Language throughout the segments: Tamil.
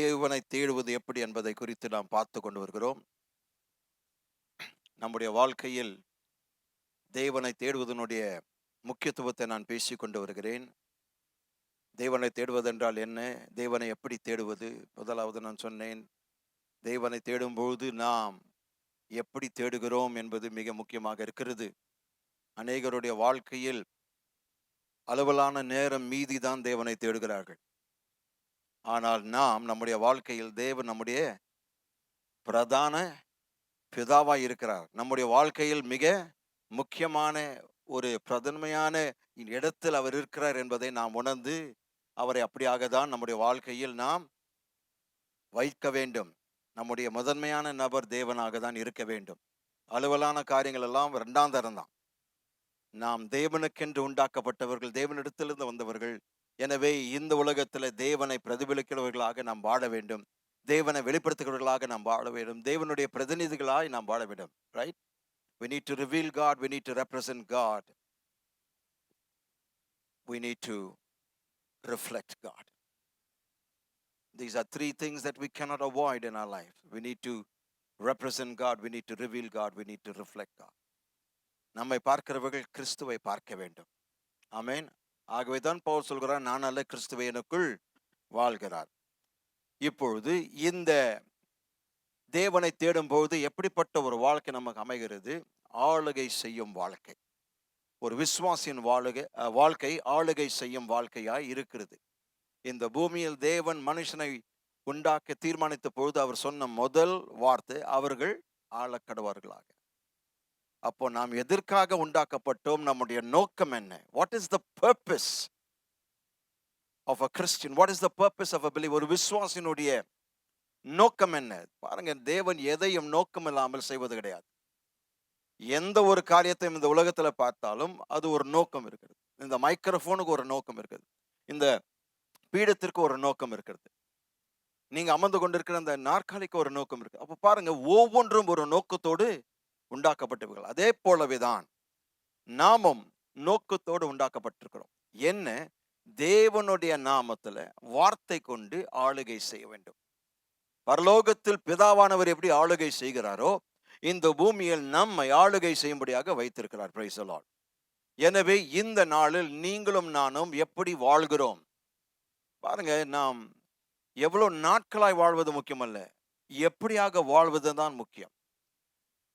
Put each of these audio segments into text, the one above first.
தேவனை தேடுவது எப்படி என்பதை குறித்து நாம் பார்த்து கொண்டு வருகிறோம். நம்முடைய வாழ்க்கையில் தேவனை தேடுவதனுடைய முக்கியத்துவத்தை நான் பேசிக் கொண்டு வருகிறேன். தேவனை தேடுவதென்றால் என்ன? தேவனை எப்படி தேடுவது? முதலாவது நான் சொன்னேன், தேவனை தேடும்போது நாம் எப்படி தேடுகிறோம் என்பது மிக முக்கியமாக இருக்கிறது. அநேகருடைய வாழ்க்கையில் அளவிலான நேரம் மீதிதான் தேவனை தேடுகிறார்கள். ஆனால் நாம் நம்முடைய வாழ்க்கையில் தேவன் நம்முடைய பிரதான பிதாவாய் இருக்கிறார். நம்முடைய வாழ்க்கையில் மிக முக்கியமான ஒரு பிரதன்மையான இடத்தில் அவர் இருக்கிறார் என்பதை நாம் உணர்ந்து அவரை அப்படியாக தான் நம்முடைய வாழ்க்கையில் நாம் வைக்க வேண்டும். நம்முடைய முதன்மையான நபர் தேவனாக தான் இருக்க வேண்டும். அலுவலான காரியங்கள் எல்லாம் இரண்டாம் தரம் தான். நாம் தேவனுக்கென்று உண்டாக்கப்பட்டவர்கள், தேவனிடத்திலிருந்து வந்தவர்கள். எனவே இந்த உலகத்தில் தேவனை பிரதிபலிக்கிறவர்களாக நாம் வாழ வேண்டும். தேவனை வெளிப்படுத்துகிறவர்களாக நாம் வாழ வேண்டும். தேவனுடைய பிரதிநிதிகளாய் நாம் வாழ வேண்டும். Right? We need to reveal God. We need to represent God. We need to reflect God. These are three things that we cannot avoid in our life. We need to represent God. We need to reveal God. We need to reflect God. நம்மை பார்க்கிறவர்கள் கிறிஸ்துவை பார்க்க வேண்டும். ஆமென். ஆகவேதான் பவுல் சொல்கிறார், நான் அல்ல கிறிஸ்துவே எனக்குள் வாழ்கிறார். இப்பொழுது இந்த தேவனை தேடும்போது எப்படிப்பட்ட ஒரு வாழ்க்கை நமக்கு அமைகிறது? ஆளுகை செய்யும் வாழ்க்கை. ஒரு விசுவாசியின் வாழ்க்கை ஆளுகை செய்யும் வாழ்க்கையாய் இருக்கிறது. இந்த பூமியில் தேவன் மனுஷனை உண்டாக்க தீர்மானித்த பொழுது அவர் சொன்ன முதல் வார்த்தை, அவர்கள் ஆளக்கடவார்களாக. அப்போ நாம் எதற்காக உண்டாக்கப்பட்டோம்? நம்முடைய நோக்கம் என்ன? What is the purpose of a Christian? What is the purpose of a believer? ஒரு விசுவாசினுடைய நோக்கம் என்ன? பாருங்க, தேவன் எதையும் நோக்கம் இல்லாமல் செய்வது கிடையாது. எந்த ஒரு காரியத்தையும் இந்த உலகத்துல பார்த்தாலும் அது ஒரு நோக்கம் இருக்கிறது. இந்த மைக்ரோஃபோனுக்கு ஒரு நோக்கம் இருக்குது. இந்த பீடத்திற்கு ஒரு நோக்கம் இருக்கிறது. நீங்க அமர்ந்து கொண்டிருக்கிற அந்த நாற்காலிக்கு ஒரு நோக்கம் இருக்கு. அப்ப பாருங்க, ஒவ்வொன்றும் ஒரு நோக்கத்தோடு உண்டாக்கப்பட்டவர்கள். அதே போலவேதான் நாமும் நோக்கத்தோடு உண்டாக்கப்பட்டிருக்கிறோம். என்ன? தேவனுடைய நாமத்துல வார்த்தை கொண்டு ஆளுகை செய்ய வேண்டும். பரலோகத்தில் பிதாவானவர் எப்படி ஆளுகை செய்கிறாரோ, இந்த பூமியில் நம்மை ஆளுகை செய்யும்படியாக வைத்திருக்கிறார். Praise the Lord. எனவே இந்த நாளில் நீங்களும் நானும் எப்படி வாழ்கிறோம்? பாருங்க, நாம் எவ்வளவு நாட்களாய் வாழ்வது முக்கியமல்ல, எப்படியாக வாழ்வது தான் முக்கியம்.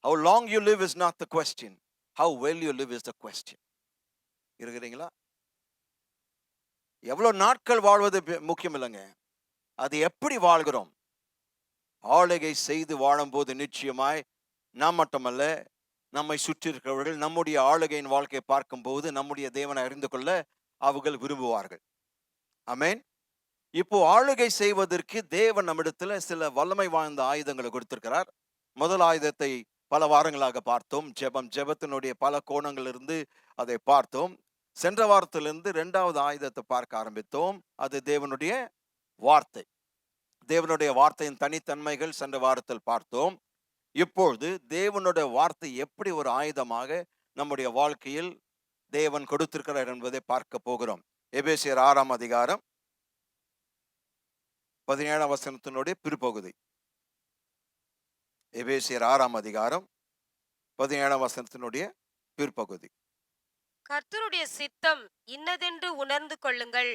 How long you live is not the question. How well you live is the question. இருக்கிறீங்களா? எவ்வளவு நாட்கள் வாழ்வது முக்கியம் இல்லைங்க, அது எப்படி வாழ்கிறோம். ஆளுகை செய்து வாழும்போது நிச்சயமாய் நாம் மட்டுமல்ல, நம்மை சுற்றி இருக்கிறவர்கள் நம்முடைய ஆளுகையின் வாழ்க்கையை பார்க்கும் போது நம்முடைய தேவனை அறிந்து கொள்ள அவர்கள் விரும்புவார்கள். ஆமென். இப்போ ஆளுகை செய்வதற்கு தேவன் நம்மிடத்துல சில வல்லமை வாய்ந்த ஆயுதங்களை கொடுத்திருக்கிறார். முதல் ஆயுதத்தை பல வாரங்களாக பார்த்தோம். ஜெபம். ஜெபத்தினுடைய பல கோணங்கள் இருந்து அதை பார்த்தோம். சென்ற வாரத்திலிருந்து இரண்டாவது ஆயுதத்தை பார்க்க ஆரம்பித்தோம். அது தேவனுடைய வார்த்தை. தேவனுடைய வார்த்தையின் தனித்தன்மைகள் சென்ற வாரத்தில் பார்த்தோம். இப்பொழுது தேவனுடைய வார்த்தை எப்படி ஒரு ஆயுதமாக நம்முடைய வாழ்க்கையில் தேவன் கொடுத்திருக்கிறார் என்பதை பார்க்க போகிறோம். எபேசியர் 6ஆம் அதிகாரம் 17ஆம் வசனத்தினுடைய பிற்பகுதி. எபேசியர் 6ஆம் அதிகாரம் 17ஆம் வசனத்தினுடைய பிற்பகுதி. கர்த்தருடைய சித்தம் இன்னதென்று உணர்ந்து கொள்ளுங்கள்.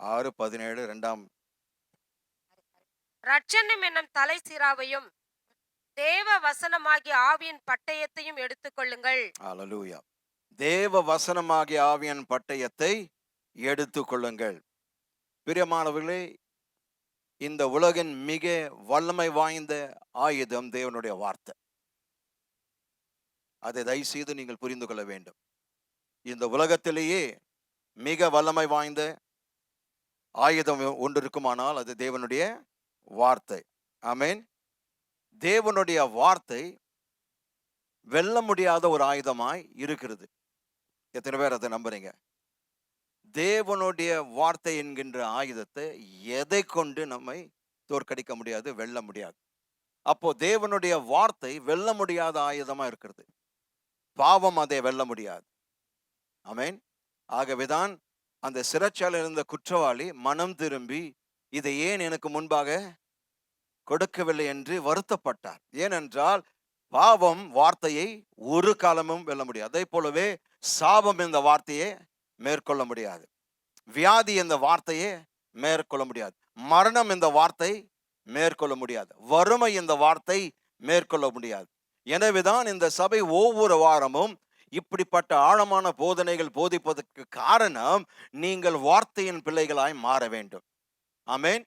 6:17 இரண்டாம். ரட்சணம் என்னும் தலை சிராவையும் தேவ வசனமாகிய ஆவியின் பட்டயத்தையும் எடுத்துக்கொள்ளுங்கள். அல்லேலூயா. தேவ வசனமாகிய ஆவியின் பட்டயத்தை எடுத்துக்கொள்ளுங்கள். பிரியமானவர்களே, இந்த உலகின் மிக வல்லமை வாய்ந்த ஆயுதம் தேவனுடைய வார்த்தை. அதை தயவு செய்து நீங்கள் புரிந்து கொள்ள வேண்டும். இந்த உலகத்திலேயே மிக வல்லமை வாய்ந்த ஆயுதம் ஒன்று இருக்குமானால் அது தேவனுடைய வார்த்தை. ஆமென். தேவனுடைய வார்த்தை வெல்ல முடியாத ஒரு ஆயுதமாய் இருக்கிறது. எத்தனை பேர் அதை நம்புறீங்க? தேவனுடைய வார்த்தை என்கின்ற ஆயுதத்தை எதை கொண்டு நம்மை தோற்கடிக்க முடியாது, வெல்ல முடியாது. அப்போ தேவனுடைய வார்த்தை வெல்ல முடியாத ஆயுதமா இருக்கிறது. பாவம் அதை வெல்ல முடியாது. ஆமென். ஆகவேதான் அந்த சிறைச்சாலையில் இருந்த குற்றவாளி மனம் திரும்பி இதை ஏன் எனக்கு முன்பாக கொடுக்கவில்லை என்று வருத்தப்பட்டார். ஏனென்றால் பாவம் வார்த்தையை ஒரு காலமும் வெல்ல முடியாது. அதே போலவே சாபம் இந்த வார்த்தையை மேற்கொள்ள முடியாது. வியாதி இந்த வார்த்தையை மேற்கொள்ள முடியாது. மரணம் இந்த வார்த்தை மேற்கொள்ள முடியாது. வறுமை இந்த வார்த்தை மேற்கொள்ள முடியாது. எனவேதான் இந்த சபை ஒவ்வொரு வாரமும் இப்படிப்பட்ட ஆழமான போதனைகள் போதிப்பதற்கு காரணம், நீங்கள் வார்த்தையின் பிள்ளைகளாய் மாற வேண்டும். ஆமென்.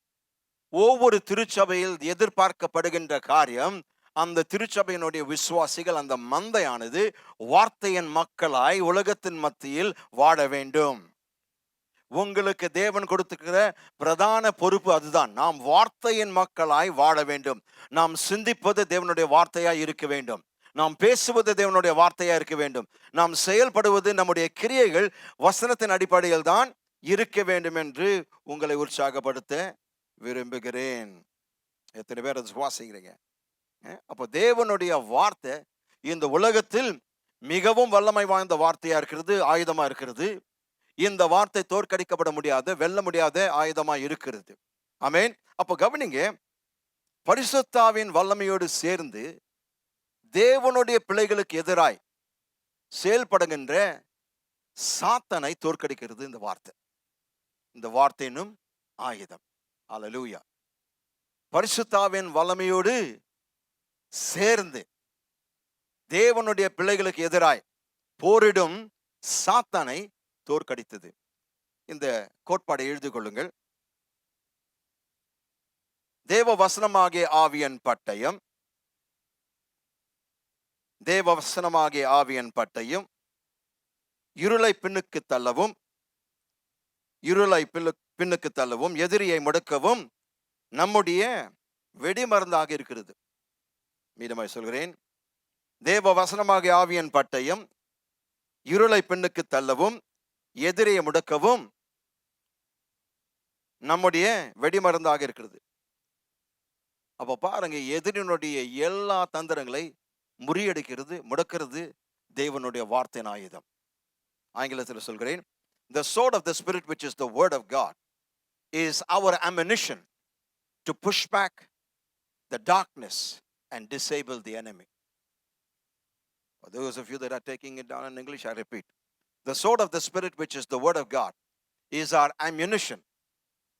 ஒவ்வொரு திருச்சபையில் எதிர்பார்க்கப்படுகின்ற காரியம், அந்த திருச்சபையினுடைய விசுவாசிகள், அந்த மந்தையானது வார்த்தையின் மக்களாய் உலகத்தின் மத்தியில் வாழ வேண்டும். உங்களுக்கு தேவன் கொடுத்திருக்கிற பிரதான பொறுப்பு அதுதான். நாம் வார்த்தையின் மக்களாய் வாழ வேண்டும். நாம் சிந்திப்பது தேவனுடைய வார்த்தையாய் இருக்க வேண்டும். நாம் பேசுவது தேவனுடைய வார்த்தையா இருக்க வேண்டும். நாம் செயல்படுவது, நம்முடைய கிரியைகள் வசனத்தின் அடிப்படையில் தான் இருக்க வேண்டும் என்று உங்களை உற்சாகப்படுத்த விரும்புகிறேன். எத்தனை பேர் அதை சுவாசிக்கிறீங்க? அப்போ தேவனுடைய வார்த்தை இந்த உலகத்தில் மிகவும் வல்லமை வாய்ந்த வார்த்தையா இருக்கிறது, ஆயுதமா இருக்கிறது. இந்த வார்த்தை தோற்கடிக்கப்பட முடியாத, வெல்ல முடியாத ஆயுதமா இருக்கிறது. ஆமென். அப்போ கவனிங்க, பரிசுத்தாவின் வல்லமையோடு சேர்ந்து தேவனுடைய பிள்ளைகளுக்கு எதிராய் செயல்படுகின்ற சாத்தானை தோற்கடிக்கிறது இந்த வார்த்தை. இந்த வார்த்தையினும் ஆயுதம். அல்லேலூயா. பரிசுத்தாவின் வல்லமையோடு சேர்ந்து தேவனுடைய பிள்ளைகளுக்கு எதிராய் போரிடும் சாத்தானை தோற்கடித்தது. இந்த கோட்பாடை எழுதி கொள்ளுங்கள். தேவ வசனமாகிய ஆவியின் பட்டயம், தேவ வசனமாகிய ஆவியின் பட்டயம் இருளை பின்னுக்கு தள்ளவும், இருளை பின்னுக்கு தள்ளவும், எதிரியை முடக்கவும் நம்முடைய வெடிமருந்தாக இருக்கிறது. மீதமாய் சொல்கிறேன். தேவ வசனமாகிய ஆவியின் பட்டயம் இருளை பின்னுக்கு தள்ளவும், எதிரியை முடக்கவும் நம்முடைய வெடிமருந்தாக இருக்கிறது. அப்ப பாருங்க, எதிரினுடைய எல்லா தந்திரங்களை முறியடிக்கிறது, முடக்கிறது தேவனுடைய வார்த்தையின் ஆயுதம். ஆங்கிலத்தில் சொல்கிறேன். The sword of the Spirit, which is the word of God, is our ammunition to push back the darkness and disable the enemy. For those of you that are taking it down in English, I repeat. The sword of the Spirit, which is the word of God, is our ammunition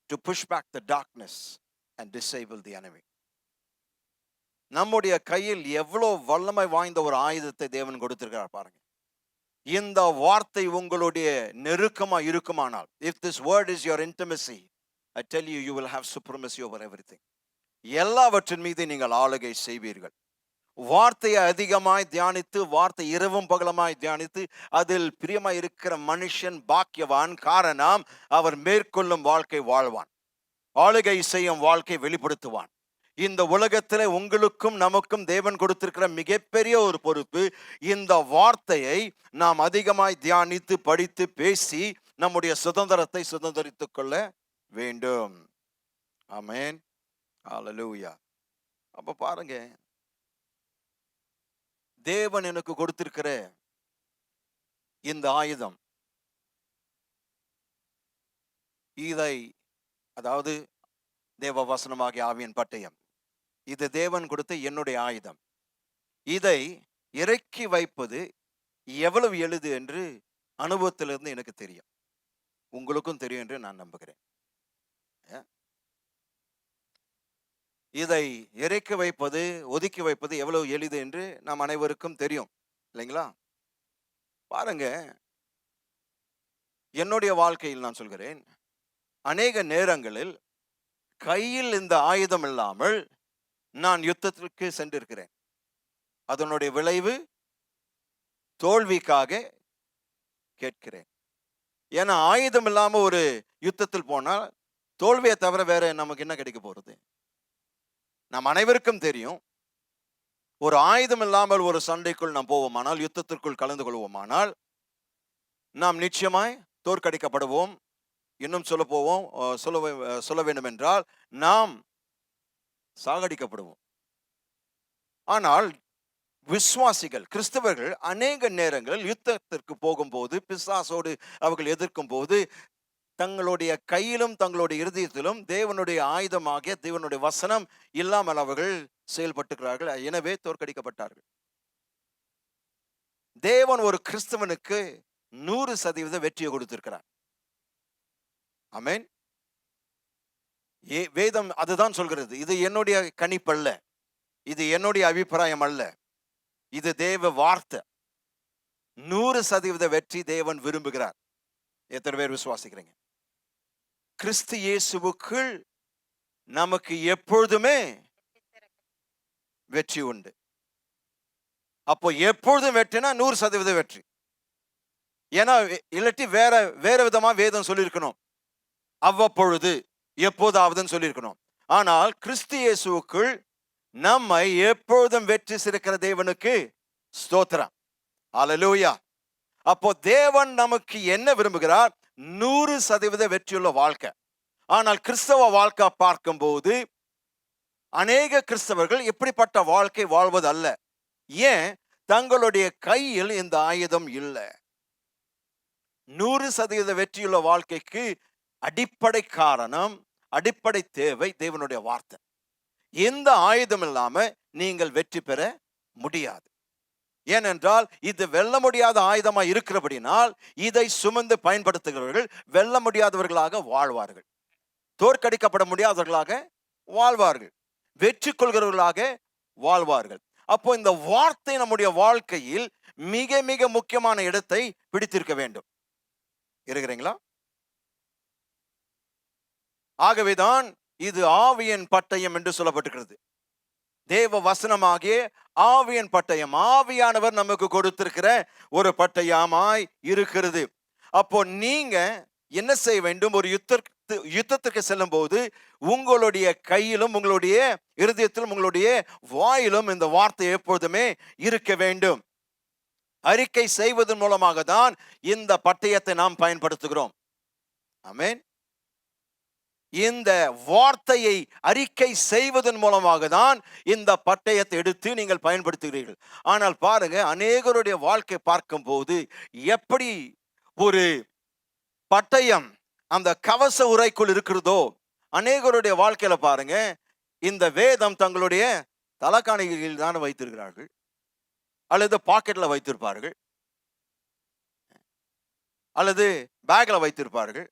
to push back the darkness and disable the enemy. நம்முடைய கையில் எவ்வளவு வல்லமை வாய்ந்த ஒரு ஆயுதத்தை தேவன் கொடுத்திருக்கிறார் பாருங்க. இந்த வார்த்தை உங்களுடைய நெருக்கமா இருக்குமானால், if this word is your intimacy, I tell you, you will have supremacy over everything. எல்லாவற்றின் மீது நீங்கள் ஆளுகை செய்வீர்கள். வார்த்தையை அதிகமாய் தியானித்து, வார்த்தை இரவும் பகலமாய் தியானித்து, அதில் பிரியமாய் இருக்கிற மனுஷன் பாக்கியவான். காரணம், அவர் மேற்கொள்ளும் வாழ்க்கை வாழ்வான், ஆளுகை செய்யும் வாழ்க்கை வெளிப்படுத்துவான். இந்த உலகத்தில் உங்களுக்கும் நமக்கும் தேவன் கொடுத்திருக்கிற மிகப்பெரிய ஒரு பொறுப்பு, இந்த வார்த்தையை நாம் அதிகமாய் தியானித்து, படித்து, பேசி நம்முடைய சுதந்திரத்தை சுதந்திரித்துக் கொள்ள வேண்டும். ஆமென். அல்லேலூயா. அப்ப பாருங்க, தேவன் எனக்கு கொடுத்திருக்கிற இந்த ஆயுதம், இதை, அதாவது தேவ வசனமாகிய ஆவியின் பட்டயம், இது தேவன் கொடுத்த என்னுடைய ஆயுதம். இதை இறக்கி வைப்பது எவ்வளவு எளிது என்று அனுபவத்திலிருந்து எனக்கு தெரியும். உங்களுக்கும் தெரியும் என்று நான் நம்புகிறேன். இதை இறக்கி வைப்பது, ஒதுக்கி வைப்பது எவ்வளவு எளிது என்று நாம் அனைவருக்கும் தெரியும், இல்லைங்களா? பாருங்க, என்னுடைய வாழ்க்கையில் நான் சொல்கிறேன், அநேக நேரங்களில் கையில் இந்த ஆயுதம் இல்லாமல் நான் யுத்தத்திற்கு சென்றிருக்கிறேன். அதனுடைய விளைவு தோல்விக்காக கேட்கிறேன். ஏன்னா ஆயுதம் இல்லாம ஒரு யுத்தத்தில் போனால் தோல்வியை தவிர வேற நமக்கு என்ன கிடைக்க போறது? நாம் அனைவருக்கும் தெரியும், ஒரு ஆயுதம் இல்லாமல் ஒரு சண்டைக்குள் நாம் போவோமானால், யுத்தத்திற்குள் கலந்து கொள்வோமானால், நாம் நிச்சயமாய் தோற்கடிக்கப்படுவோம். இன்னும் சொல்ல வேண்டும் என்றால் நாம் சாகடிக்கப்படுவோம். ஆனால் விசுவாசிகள், கிறிஸ்தவர்கள் அநேக நேரங்களில் யுத்தத்திற்கு போகும்போது, பிசாசோடு அவர்கள் எதிர்க்கும் போது தங்களுடைய கையிலும் தங்களுடைய இருதயத்திலும் தேவனுடைய ஆயுதமாகிய தேவனுடைய வசனம் இல்லாமல் அவர்கள் செயல்பட்டுக்கிறார்கள். எனவே தோற்கடிக்கப்பட்டார்கள். தேவன் ஒரு கிறிஸ்தவனுக்கு 100% வெற்றியை கொடுத்திருக்கிறார். ஆமென். வேதம் அதுதான் சொல்கிறது. இது என்னுடைய கணிப்பல்ல, இது என்னுடைய அபிப்பிராயம் அல்ல, இது தேவ வார்த்தை. 100% வெற்றி தேவன் விரும்புகிறார். எத்தனை பேர் விசுவாசிக்கிறீங்க? கிறிஸ்து இயேசுவுக்குள் நமக்கு எப்பொழுதுமே வெற்றி உண்டு. அப்போ எப்பொழுதும் வெற்றினா 100% வெற்றி. ஏன்னா இல்லாட்டி வேற வேற விதமா வேதம் சொல்லியிருக்கணும். அவ்வப்பொழுது எப்போதாவதுன்னு சொல்லியிருக்கணும். ஆனால் கிறிஸ்து இயேசுவுக்குள் நம்மை எப்பொழுதும் வெற்றி சிறக்கிற தேவனுக்கு ஸ்தோத்திரம். அல்லேலூயா. அப்போ தேவன் நமக்கு என்ன விரும்புகிறார்? 100% வெற்றியுள்ள வாழ்க்கை. ஆனால் கிறிஸ்தவ வாழ்க்கை பார்க்கும்போது அநேக கிறிஸ்தவர்கள் எப்படிப்பட்ட வாழ்க்கை வாழ்வது அல்ல. ஏன்? தங்களுடைய கையில் இந்த ஆயுதம் இல்லை. 100% வெற்றியுள்ள வாழ்க்கைக்கு அடிப்படை காரணம், அடிப்படை தேவை தேவனுடைய வார்த்தை. எந்த ஆயுதம் இல்லாம நீங்கள் வெற்றி பெற முடியாது. ஏனென்றால் இது வெல்ல முடியாத ஆயுதமா இருக்கிறபடினால் இதை சுமந்து பயன்படுத்துகிறவர்கள் வெல்ல முடியாதவர்களாக வாழ்வார்கள், தோற்கடிக்கப்பட முடியாதவர்களாக வாழ்வார்கள், வெற்றி கொள்கிறவர்களாக வாழ்வார்கள். அப்போ இந்த வார்த்தை நம்முடைய வாழ்க்கையில் மிக மிக முக்கியமான இடத்தை பிடித்திருக்க வேண்டும். இருக்கிறீங்களா? ஆகவேதான் இது ஆவியின் பட்டயம் என்று சொல்லப்பட்டிருக்கிறது. தேவ வசனமாகிய ஆவியின் பட்டயம், ஆவியானவர் நமக்கு கொடுத்திருக்கிற ஒரு பட்டயமாய் இருக்கிறது. அப்போ நீங்க என்ன செய்ய வேண்டும்? ஒரு யுத்தத்துக்கு செல்லும் போது உங்களுடைய கையிலும் உங்களுடைய இருதயத்திலும் உங்களுடைய வாயிலும் இந்த வார்த்தை எப்பொழுதுமே இருக்க வேண்டும். அறிக்கை செய்வதன் மூலமாக தான் இந்த பட்டயத்தை நாம் பயன்படுத்துகிறோம். ஆமென். இந்த வார்த்தையை அறிக்கை செய்வதன் மூலமாக தான் இந்த பட்டயத்தை எடுத்து நீங்கள் பயன்படுத்துகிறீர்கள். ஆனால் பாருங்க, அநேகருடைய வாழ்க்கை பார்க்கும் போது எப்படி ஒரு பட்டயம் அந்த கவச உரைக்குள் இருக்கிறதோ, அநேகருடைய வாழ்க்கையில பாருங்க இந்த வேதம் தங்களுடைய தலகாணிகளில் தான் வைத்திருக்கிறார்கள், அல்லது பாக்கெட்ல வைத்திருப்பார்கள், அல்லது பேக்ல வைத்திருப்பார்கள்.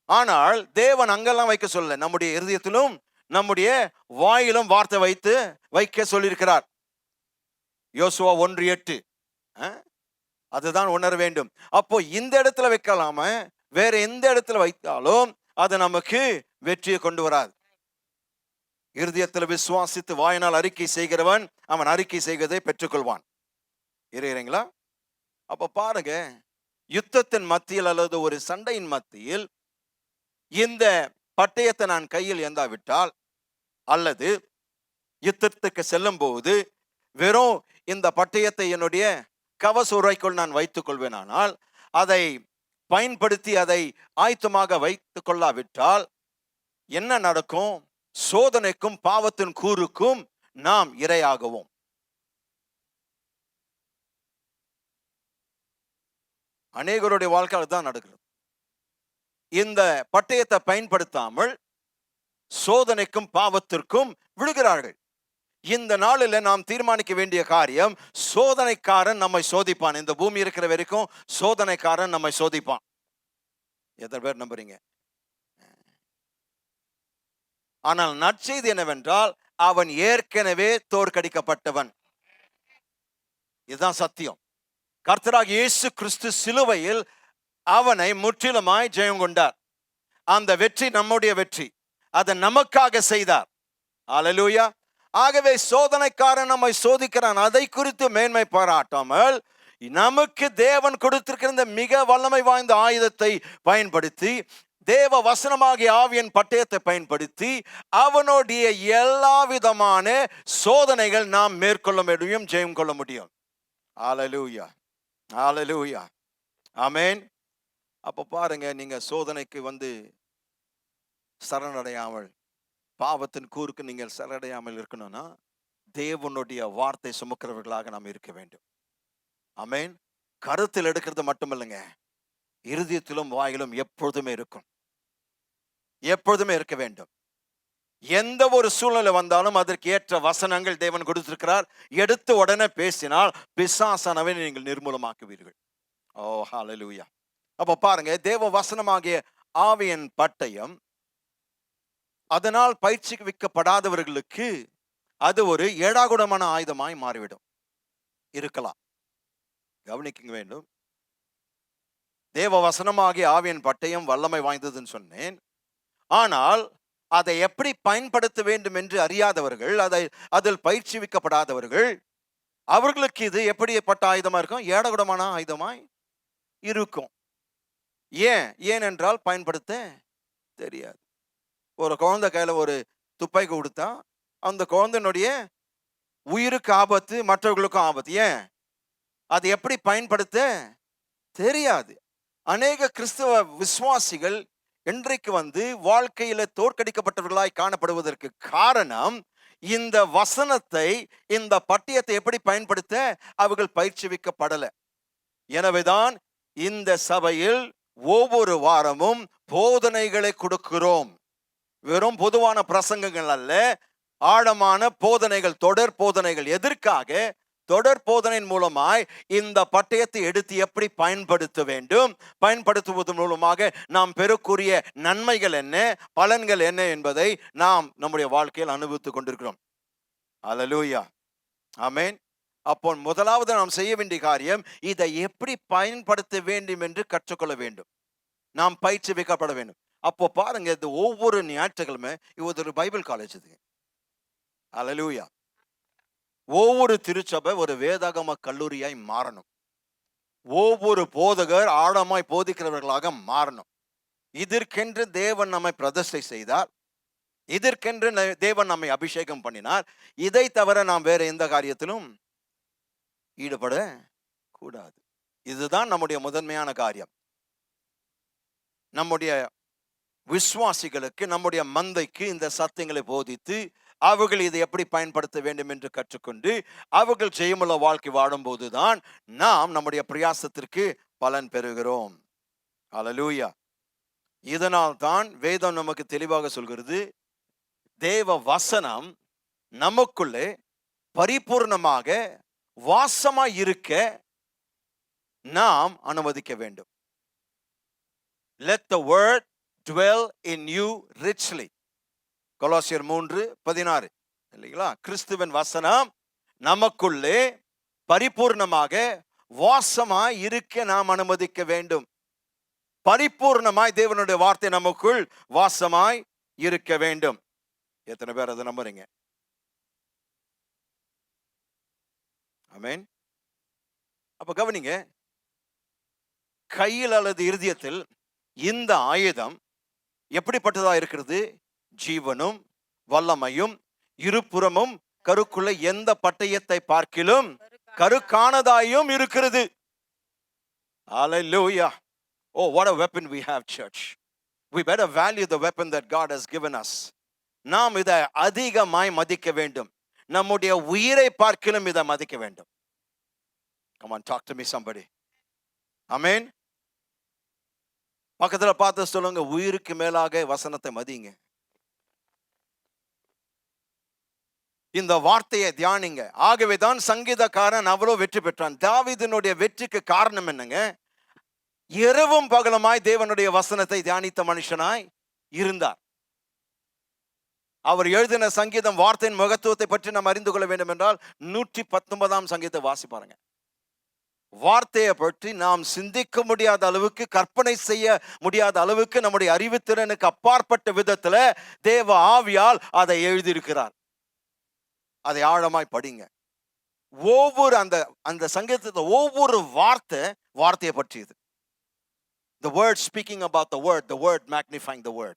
ஆனால் தேவன் அங்கெல்லாம் வைக்க சொல்ல, நம்முடைய இருதயத்திலும் நம்முடைய வாயிலும் வார்த்தை வைக்க சொல்லியிருக்கிறார். யோசுவா 1:8 அதுதான் உணர வேண்டும். அப்போ இந்த இடத்துல வைக்கலாம வேற எந்த இடத்துல வைத்தாலும் அது நமக்கு வெற்றியை கொண்டு வராது. இருதயத்தில் விசுவாசித்து வாயினால் அறிக்கை செய்கிறவன் அவன் அறிக்கை செய்வதை பெற்றுக்கொள்வான். இருக்கிறீங்களா? அப்ப பாருங்க, யுத்தத்தின் மத்தியில் அல்லது ஒரு சண்டையின் மத்தியில் இந்த பட்டயத்தை நான் கையில் ஏந்தாவிட்டால், அல்லது யுத்தத்துக்கு செல்லும் போது வெறும் இந்த பட்டயத்தை என்னுடைய கவச உரைக்குள் நான் வைத்துக் கொள்வேனானால், அதை பயன்படுத்தி அதை ஆயத்தமாக வைத்துக் கொள்ளாவிட்டால் என்ன நடக்கும்? சோதனைக்கும் பாவத்தின் கூறுக்கும் நாம் இரையாகவும். அநேகருடைய வாழ்க்கையில் தான் நடக்கிறது. இந்த பட்டயத்தை பயன்படுத்தாமல் சோதனைக்கும் பாவத்திற்கும் விழுகிறார்கள். இந்த நாளில் நாம் தீர்மானிக்க வேண்டிய காரியம், சோதனைக்காரன் நம்மை சோதிப்பான். இந்த பூமி இருக்கிற வரைக்கும் சோதனைக்காரன் நம்மை சோதிப்பான். எத்தனை பேர் நம்புறீங்க? ஆனால் நற்செய்தி என்னவென்றால் அவன் ஏற்கனவே தோற்கடிக்கப்பட்டவன். இதுதான் சத்தியம். கர்த்தராகிய இயேசு கிறிஸ்து சிலுவையில் அவனை முற்றிலுமாய் ஜெயம் கொண்டார். அந்த வெற்றி நம்முடைய வெற்றி, அதை நமக்காக செய்தார். அல்லேலூயா. ஆகவே சோதனைக்காரன் நம்மை சோதிக்கிறான், அதை குறித்து மேன்மை பாராட்டாமல் நமக்கு தேவன் கொடுத்திருக்கிற இந்த மிக வல்லமை வாய்ந்த ஆயுதத்தை பயன்படுத்தி, தேவ வசனமாகிய ஆவியின் பட்டயத்தை பயன்படுத்தி அவனுடைய எல்லா விதமான சோதனைகள் நாம் மேற்கொள்ள முடியும், ஜெயம் கொள்ள முடியும். அல்லேலூயா, அல்லேலூயா, ஆமென். அப்ப பாருங்க, நீங்க சோதனைக்கு சரணடையாமல், பாவத்தின் கூருக்கு நீங்கள் சரணடையாமல் இருக்கணும்னா தேவனுடைய வார்த்தை சுமக்கிறவர்களாக நாம் இருக்க வேண்டும். ஆமென். கருத்தில் எடுக்கிறது மட்டுமில்லைங்க, இருதயத்திலும் வாயிலும் எப்பொழுதுமே இருக்கும். எப்பொழுதுமே இருக்க வேண்டும். எந்த ஒரு சூழ்நிலை வந்தாலும் அதற்கு ஏற்ற வசனங்கள் தேவன் கொடுத்திருக்கிறார். எடுத்து உடனே பேசினால் பிசாசானவை நீங்கள் நிர்மூலமாக்குவீர்கள். ஓ ஹalleluya. அப்ப பாருங்க, தேவ வசனமாகிய ஆவியின் பட்டயம் அதனால் பயிற்சிவிக்கப்படாதவர்களுக்கு அது ஒரு ஏடாகுடமான ஆயுதமாய் மாறிவிடும். இருக்கலாம். கவனிக்க வேண்டும். தேவ வசனமாகிய ஆவியின் பட்டயம் வல்லமை வாய்ந்ததுன்னு சொன்னேன். ஆனால் அதை எப்படி பயன்படுத்த வேண்டும் என்று அறியாதவர்கள், அதில் பயிற்சிவிக்கப்படாதவர்கள், அவர்களுக்கு இது எப்படிப்பட்ட ஆயுதமா இருக்கும்? ஏடகுடமான ஆயுதமாய் இருக்கும். ஏனென்றால் பயன்படுத்த தெரியாது. ஒரு குழந்தை கையில ஒரு துப்பாக்கி கொடுத்தா அந்த குழந்தையினுடைய உயிருக்கு ஆபத்து, மற்றவர்களுக்கும் ஆபத்து. ஏன்? அது எப்படி பயன்படுத்த தெரியாது. அநேக கிறிஸ்தவ விசுவாசிகள் இன்றைக்கு வாழ்க்கையில தோற்கடிக்கப்பட்டவர்களாய் காணப்படுவதற்கு காரணம், இந்த வசனத்தை, இந்த பட்டயத்தை எப்படி பயன்படுத்த அவர்கள் பயிற்சிவிக்கப்படல. எனவேதான் இந்த சபையில் ஒவ்வொரு வாரமும் போதனைகளை கொடுக்கிறோம். வெறும் பொதுவான பிரசங்கங்கள் அல்ல, ஆழமான போதனைகள், தொடர் போதனைகள். எதற்காக? தொடர் போதனையின் மூலமாய் இந்த பட்டயத்தை எடுத்து எப்படி பயன்படுத்த வேண்டும், பயன்படுத்துவதன் மூலமாக நாம் பெறக்கூடிய நன்மைகள் என்ன, பலன்கள் என்ன என்பதை நாம் நம்முடைய வாழ்க்கையில் அனுபவித்துக் கொண்டிருக்கிறோம். அல்லேலூயா, ஆமென். அப்போ முதலாவது நாம் செய்ய வேண்டிய காரியம், இதை எப்படி பயன்படுத்த வேண்டும் என்று கற்றுக்கொள்ள வேண்டும். நாம் பயிற்சிவிக்கப்பட வேண்டும். அப்போ பாருங்க, இது ஒவ்வொரு ஞாயிற்றுக்கிழமை இது ஒரு பைபிள் காலேஜ். இது அல்லேலூயா. ஒவ்வொரு திருச்சபை ஒரு வேதாகம கல்லூரியாய் மாறணும். ஒவ்வொரு போதகர் ஆழமாய் போதிக்கிறவர்களாக மாறணும். இதற்கென்று தேவன் நம்மை பிரதிஷ்டை செய்தார். இதற்கென்று தேவன் நம்மை அபிஷேகம் பண்ணினார். இதை தவிர நாம் வேற எந்த காரியத்திலும் ஈடுபட கூடாது. இதுதான் நம்முடைய முதன்மையான காரியம். நம்முடைய விசுவாசிகளுக்கு, நம்முடைய மந்தைக்கு இந்த சத்தியங்களை போதித்து அவர்கள் இதை எப்படி பயன்படுத்த வேண்டும் என்று கற்றுக்கொண்டு அவர்கள் ஜெயமுள்ள வாழ்க்கை வாழும்போதுதான் நாம் நம்முடைய பிரயாசத்திற்கு பலன் பெறுகிறோம். அல்லேலூயா. இதனால் தான் வேதம் நமக்கு தெளிவாக சொல்கிறது, தேவ வசனம் நமக்குள்ளே பரிபூர்ணமாக வாசமாய் இருக்க நாம் அனுமதிக்க வேண்டும். Let the word dwell in you richly. கொலோசியர் 3:16 இல்லைங்களா? கிறிஸ்துவின் வசனம் நமக்குள்ளே பரிபூர்ணமாக வாசமாய் இருக்க நாம் அனுமதிக்க வேண்டும். பரிபூர்ணமாய் தேவனுடைய வார்த்தை நமக்குள் வாசமாய் இருக்க வேண்டும். எத்தனை பேர் அதை நம்புறீங்க? ஆமென். அப்ப கவனிங்க, கையில் அல்லது இருதயத்தில் இந்த ஆயுதம் எப்படிப்பட்டதா இருக்கிறது? ஜீவனும் வல்லமையும் இருபுறமும் கருக்குள்ள எந்த பட்டயத்தை பார்க்கிலும் கருக்கானதாயும் இருக்கிறது. Hallelujah. Oh, what a weapon we have, church. We better value the weapon that God has given us. நாம் இதை அதிகமாய் மதிக்க வேண்டும். நம்முடைய உயிரை பார்க்கிலும் இதை மதிக்க வேண்டும். Come on, talk to me somebody. Amen. பக்கத்துல பார்த்து சொல்லுங்க, உயிருக்கு மேலாக வசனத்தை மதிங்க. இந்த வார்த்தையை தியானிங்க. ஆகவேதான் சங்கீதக்காரன் அவ்வளோ வெற்றி பெற்றான். தாவீதினுடைய வெற்றிக்கு காரணம் என்னங்க? இரவும் பகலுமாய் தேவனுடைய வசனத்தை தியானித்த மனுஷனாய் இருந்தார். அவர் எழுதின சங்கீதம் வார்த்தையின் மகத்துவத்தை பற்றி நாம் அறிந்து கொள்ள வேண்டும் என்றால் 119 சங்கீதத்தை வாசிப்பாருங்க. வார்த்தையை பற்றி நாம் சிந்திக்க முடியாத அளவுக்கு, கற்பனை செய்ய முடியாத அளவுக்கு, நம்முடைய அறிவுத்திறனுக்கு அப்பாற்பட்ட விதத்துல தேவ ஆவியால் அதை எழுதியிருக்கிறார். அதை ஆழமாய் படிங்க. ஒவ்வொரு அந்த சங்கீதத்துல ஒவ்வொரு வார்த்தையை பற்றியது. The word speaking about the word magnifying the word.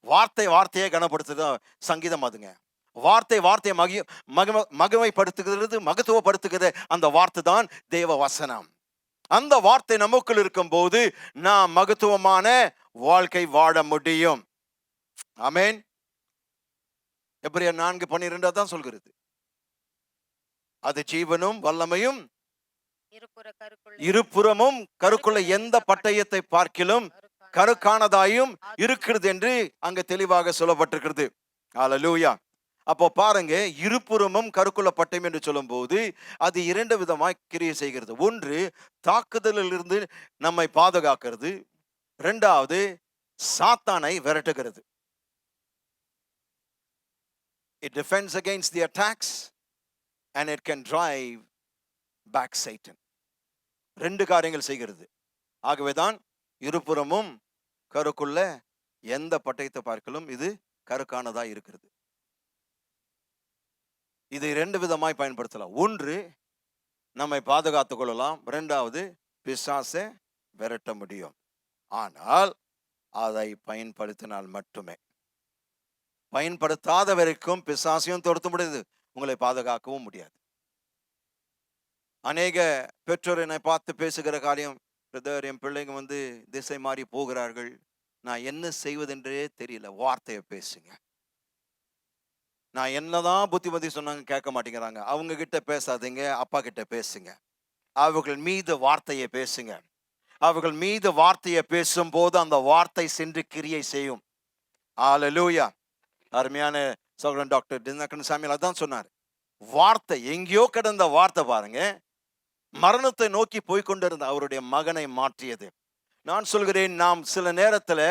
வார்த்தையை கனப்படுத்துது சங்கீதம். அதுங்க வார்த்தையை மகிமைப்படுத்துகிறது, மகத்துவப்படுத்துகிறது. அந்த வார்த்தை தான் தேவ வசனம். அந்த வார்த்தை நமக்குள் இருக்கும் போது நாம் மகத்துவமான வாழ்க்கை வாழ முடியும். ஆமென். எபிரேயர் 4:12 தான் சொல்கிறது. அது ஜீவனும் வல்லமையும் இருபுற கருக்குள்ள இருபுறமும் கருக்குள்ள எந்த பட்டயத்தை பார்க்கிலும் கருக்கானதாயும் இருக்கிறது என்று அங்க தெளிவாக சொல்லப்பட்டிருக்கிறது. ஹல்லேலூயா. அப்போ பாருங்க, இருபுறமும் கருக்குள்ள பட்டயம் என்று சொல்லும் போது அது இரண்டு விதமாய் கிரியை செய்கிறது. ஒன்று, தாக்குதலிலிருந்து நம்மை பாதுகாக்கிறது. இரண்டாவது, சாத்தானை விரட்டுகிறது. It defends against the attacks and it can drive back Satan. ரெண்டு காரியங்கள் செய்கிறது. ஆகவேதான் இருபுறமும் கருக்குள்ள எந்த பட்டயத்தை பார்க்கலும் இது கருக்கானதா இருக்கிறது. இதை ரெண்டு விதமாய் பயன்படுத்தலாம். ஒன்று, நம்மை பாதுகாத்துக் கொள்ளலாம். இரண்டாவது, பிசாசை விரட்ட முடியும். ஆனால் அதை பயன்படுத்தினால் மட்டுமே. பயன்படுத்தாத வரைக்கும் பிசாசையும் தொடுத்த முடியாது, உங்களை பாதுகாக்கவும் முடியாது. அநேக பெற்றோர் என்னை பார்த்து பேசுகிற காரியம், பிரதர், என் பிள்ளைங்க திசை மாறி போகிறார்கள், நான் என்ன செய்வதென்றே தெரியல. வார்த்தையை பேசுங்க. நான் என்னதான் புத்திமதி சொன்னாங்க கேட்க மாட்டேங்கிறாங்க. அவங்க கிட்ட பேசாதீங்க, அப்பா கிட்ட பேசுங்க. அவர்கள் மீது வார்த்தையை பேசுங்க. அவர்கள் மீது வார்த்தையை பேசும்போது அந்த வார்த்தை சென்று கிரியை செய்யும். ஹல்லேலூயா. அருமையான சகோதரன் டாக்டர் தினகரன் சாமியால் அதான் சொன்னார். வார்த்தை, எங்கேயோ கிடந்த வார்த்தை பாருங்க, மரணத்தை நோக்கி போய்கொண்டிருந்த அவருடைய மகனை மாற்றியது. நான் சொல்கிறேன், நாம் சில நேரத்தில்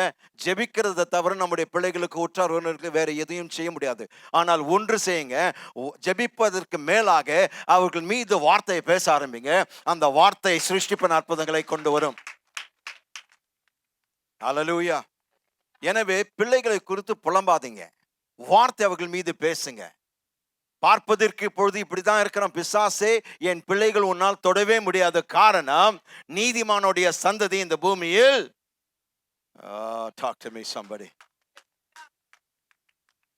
ஜெபிக்கிறதை தவிர நம்முடைய பிள்ளைகளுக்கு, உற்றார் உறவினர்களுக்கு வேற எதையும் செய்ய முடியாது. ஆனால் ஒன்று செய்யுங்க, ஜெபிப்பதற்கு மேலாக அவர்கள் மீது வார்த்தையை பேச ஆரம்பிங்க. அந்த வார்த்தை சிருஷ்டிப்பின் அற்புதங்களை கொண்டு வரும். ஹல்லேலூயா. எனவே பிள்ளைகளை குறித்து புலம்பாதீங்க, வார்த்தை அவர்கள் மீது பேசுங்க. பார்ப்பதற்கு இப்பொழுது இப்படிதான் இருக்கிறோம், பிசாசே என் பிள்ளைகள் உன்னால் தொடவே முடியாது. காரணம், நீதிமானுடைய சந்ததி இந்த பூமியில் talk to me somebody.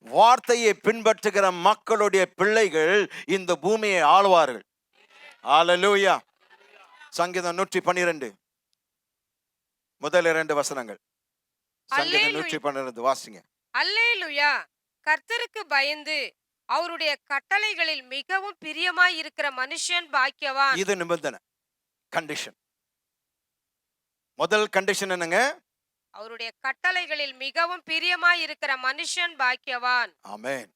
வார்த்தையை பின்பற்றுகிற மக்களுடைய பிள்ளைகள் இந்த பூமியை ஆளுவார்கள். ஹல்லேலூயா. சங்கீதம் 112 முதல் 2 வசனங்கள். சங்கீதம் 112 வாசிங்க. அல்லேலூயா. கர்த்தருக்கு பயந்து அவருடைய கட்டளைகளில் மிகவும் பிரியமாய் இருக்கிற மனுஷன் பாக்கியவான். இது நிபந்தனை, கண்டிஷன். முதல் கண்டிஷன் என்னங்க? அவருடைய கட்டளைகளில் மிகவும் பிரியமாய் இருக்கிற மனுஷன் பாக்கியவான். ஆமென்.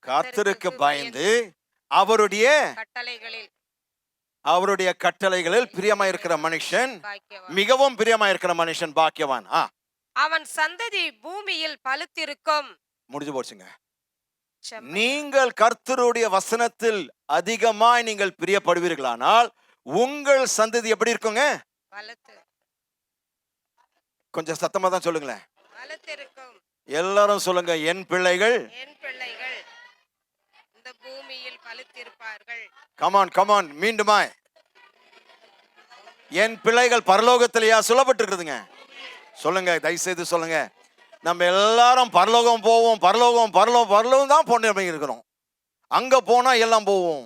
கர்த்தருக்கு பயந்து அவருடைய கட்டளைகளில் பிரியமாய் இருக்கிற மனுஷன், மிகவும் பிரியமாய் இருக்கிற மனுஷன் பாக்கியவான். அவன் சந்ததி பூமியில் பலுத்திருக்கும். முடிஞ்சு போச்சுங்க. நீங்கள் கர்த்தருடைய வசனத்தில் அதிகமாய் நீங்கள் பிரியப்படுவீர்களானால் உங்கள் சந்ததி எப்படி இருக்குங்க? கொஞ்சம் சத்தமா தான் சொல்லுங்களேன். எல்லாரும் சொல்லுங்க, என் பிள்ளைகள் இந்த பூமியில் பலுத்திருப்பார்கள். கமான் கமான், மீண்டுமா, என் பிள்ளைகள் பரலோகத்திலேயா சொல்லப்பட்டிருக்குதுங்க? சொல்லுங்க, தயவுசெய்து சொல்லுங்க. நம்ம எல்லாரும் பரலோகம் போவோம், பரலோகம் பரலோகம் பரலோகம் தான் போன இருக்கிறோம். அங்க போனா எல்லாம் போவோம்.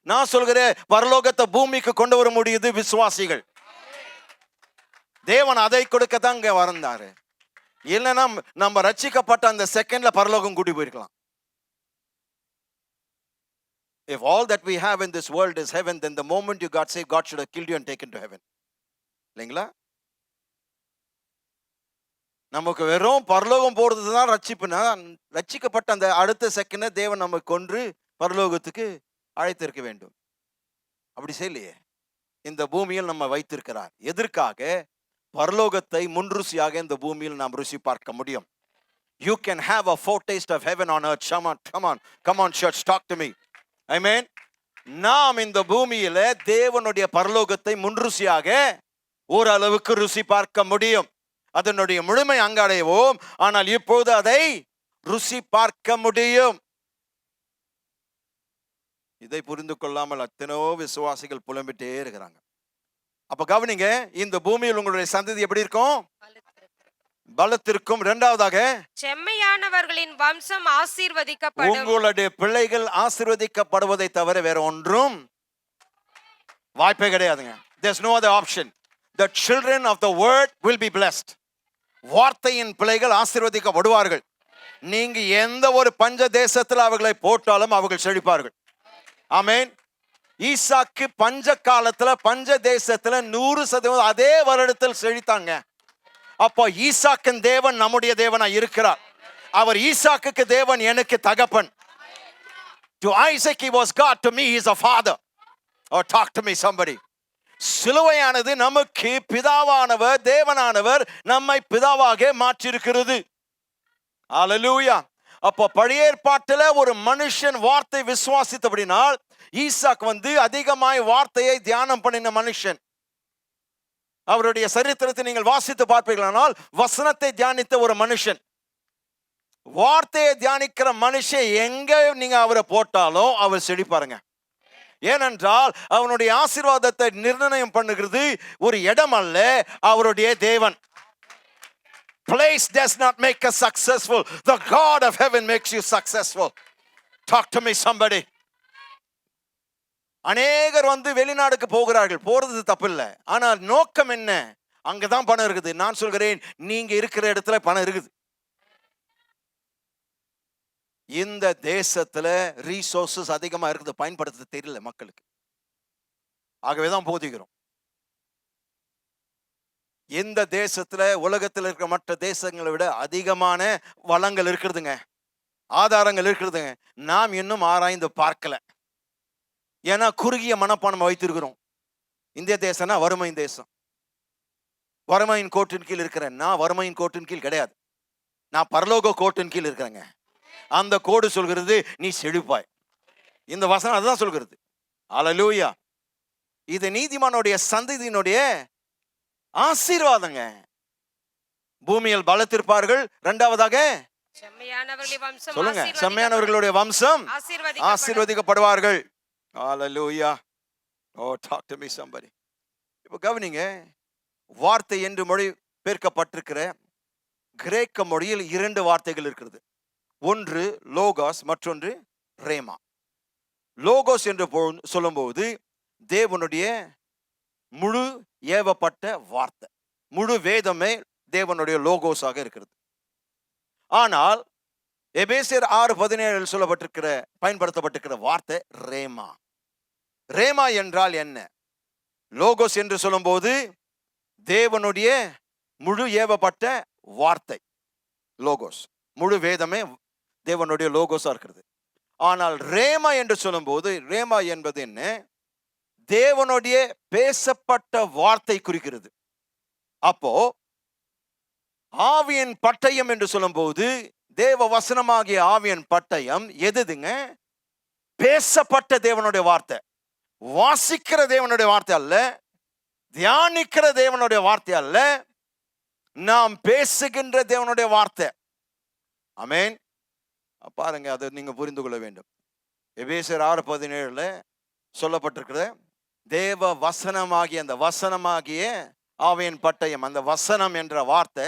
நான் சொல்கிறேன், பரலோகத்தை பூமிக்கு கொண்டு வர முடியுது விசுவாசிகள். தேவன் அதை கொடுக்கத்தான் இங்க வந்தாரு. இல்லைன்னா நம்ம ரட்சிக்கப்பட்ட அந்த செகண்ட்ல பரலோகம் கூட்டி போயிருக்கலாம். If all that we have in this world is heaven, then the moment you got saved, God should have killed you and taken to heaven. இல்லைங்களா? நமக்கு வெறும் பரலோகம் போறது தான் ரட்சிப்புனா, ரட்சிக்கப்பட்ட அந்த அடுத்த செகண்ட் தேவன் நம்ம கொன்று பரலோகத்துக்கு அழைத்திருக்க வேண்டும். அப்படி செய்யலையே. இந்த பூமியில் நம்ம வைத்திருக்கிறார். எதற்காக? பரலோகத்தை முன்ருசியாக இந்த பூமியில் நாம் ருசி பார்க்க முடியும். You can have a foretaste of heaven on earth. Come on church, talk to me. Amen. நாம் இந்த பூமியில தேவனுடைய பரலோகத்தை முன்ருசியாக ஓரளவுக்கு ருசி பார்க்க முடியும். அதனுடைய முழுமை அங்கடைவோம். ஆனால் இப்போது அதை ருசி பார்க்க முடியும். இதை புரிந்து கொள்ளாமல் எத்தனையோ விசுவாசிகள் புலம்பிட்டே இருக்கிறாங்க. அப்ப கவனிங்க, இந்த பூமியில் உங்களுடைய சந்ததி எப்படி இருக்கும்? பலத்திற்கும். இரண்டாவதாக, செம்மையானவர்களின் வம்சம் ஆசீர்வதிக்கப்படும். உங்களுடைய பிள்ளைகள் ஆசீர்வதிக்கப்படுவதை தவிர வேற ஒன்றும் வாய்ப்பே கிடையாதுங்க. There's no other option. The children of the word will be blessed. வார்த்தையின் பிள்ளைகள் ஆசீர்வதிக்கப்படுவார்கள். நீங்க எந்த ஒரு பஞ்ச தேசத்தில் அவர்களை போட்டாலும் அவர்கள் செழிப்பார்கள். ஆமென். ஈசாக்கு பஞ்ச காலத்துல பஞ்ச தேசத்துல 100% அதே வருடத்தில் செழித்தாங்க. அப்போ ஈசாக்கின் தேவன் நம்முடைய தேவனா இருக்கிறார். அவர் ஈசாக்குக்கு தேவன், எனக்கு தகப்பன். To Isaac he was God, to me he is a father. Or talk to me somebody. சிலுவையானது நமக்கு பிதாவானவர், தேவனானவர் நம்மை பிதாவாக மாற்றியிருக்கிறது. ஹல்லேலூயா. அப்போ பழைய ஏற்பாட்டில் ஒரு மனுஷன் வார்த்தை விசுவாசித்தபடினால் ஈசாக் அதிகமாய் வார்த்தையை தியானம் பண்ணின மனுஷன். அவருடைய சரித்திரத்தை நீங்கள் வாசித்து பார்ப்பீர்களானால் வசனத்தை தியானித்த ஒரு மனுஷன். வார்த்தையை தியானிக்கிற மனுஷன் எங்க நீங்க அவரை போட்டாலும் அவர் செழிப்பாருங்க. ஏனென்றால் அவனுடைய ஆசீர்வாதத்தை நிர்ணயம் பண்ணுகிறது ஒரு இடம் அல்ல, அவருடைய தேவன். Place does not make us successful. The God of heaven makes you successful. Talk to me somebody. அநேகர் வெளிநாடுக்கு போகிறார்கள், போறது தப்பில்லை. ஆனால் நோக்கம் என்ன? அங்கதான் பணம் இருக்குது. நான் சொல்கிறேன், நீங்க இருக்கிற இடத்துல பணம் இருக்குது. இந்த தேசத்துல ரீசோர்சஸ் அதிகமா இருக்குது, பயன்படுத்த தெரியல மக்களுக்கு. ஆகவேதான் போதிக்கிறோம். இந்த தேசத்துல உலகத்தில் இருக்கிற மற்ற தேசங்களை விட அதிகமான வளங்கள் இருக்கிறதுங்க, ஆதாரங்கள் இருக்கிறதுங்க. நாம் இன்னும் ஆராய்ந்து பார்க்கல. ஏன்னா குறுகிய மனப்பான்மை வைத்திருக்கிறோம். இந்திய தேசம்னா வறுமையின் தேசம், வறுமையின் கோட்டின் கீழ் இருக்கிறேன். நான் வறுமையின் கோட்டின் கீழ் கிடையாது, நான் பரலோக கோட்டின் கீழ் இருக்கிறேங்க. அந்த கோடு சொல்கிறது நீ செழிப்பாய். இந்த வசனம் அதுதான் சொல்கிறது. ஹல்லேலூயா. இது நீதிமானுடைய சந்ததியினுடைய ஆசீர்வாதங்க. பூமியில் பலத்திருப்பார்கள். இரண்டாவதாக சொல்லுங்க, செம்மையானவர்களுடைய வம்சம் ஆசீர்வதிக்கப்படுவார்கள். ஹல்லேலூயா. ஓ, டாக் டு மீ somebody. இப்போ கவனிங்க, வார்த்தை என்று மொழி பெயர்க்கப்பட்டிருக்கிற கிரேக்க மொழியில் 2 வார்த்தைகள் இருக்கிறது. ஒன்று லோகாஸ், மற்றொன்று ரேமா. லோகோஸ் என்று சொல்லும்போது தேவனுடைய முழு ஏவப்பட்ட வார்த்தை, முழு வேதமே தேவனுடைய லோகோஸாக இருக்கிறது. ஆனால் எபேசியர் 6:17 சொல்லப்பட்டிருக்கிற பயன்படுத்தப்பட்டிருக்கிற வார்த்தை ரேமா. ரேமா என்றால் என்ன? லோகோஸ் என்று சொல்லும்போது தேவனுடைய முழு ஏவப்பட்ட வார்த்தை லோகோஸ், முழு வேதமே தேவனுடைய லோகோஸா இருக்கிறது. ஆனால் ரேமா என்று சொல்லும்போது, ரேமா என்பது என்ன? தேவனுடைய பேசப்பட்ட வார்த்தை குறிக்கிறது. அப்போ ஆவியின் பட்டயம் என்று சொல்லும்போது தேவ வசனமாகிய ஆவியின் பட்டயம் எதுங்க? பேசப்பட்ட தேவனுடைய வார்த்தை, வாசிக்கிற தேவனுடைய வார்த்தை அல்ல, தியானிக்கிற தேவனுடைய வார்த்தை அல்ல, நாம் பேசுகின்ற தேவனுடைய வார்த்தை. ஆமென். பாருங்க, அதை நீங்க புரிந்து கொள்ள வேண்டும். எபேசியர் 6:17 சொல்லப்பட்டிருக்கிற தேவ வசனமாகிய, அந்த வசனமாகிய ஆவியின் பட்டயம், அந்த வசனம் என்ற வார்த்தை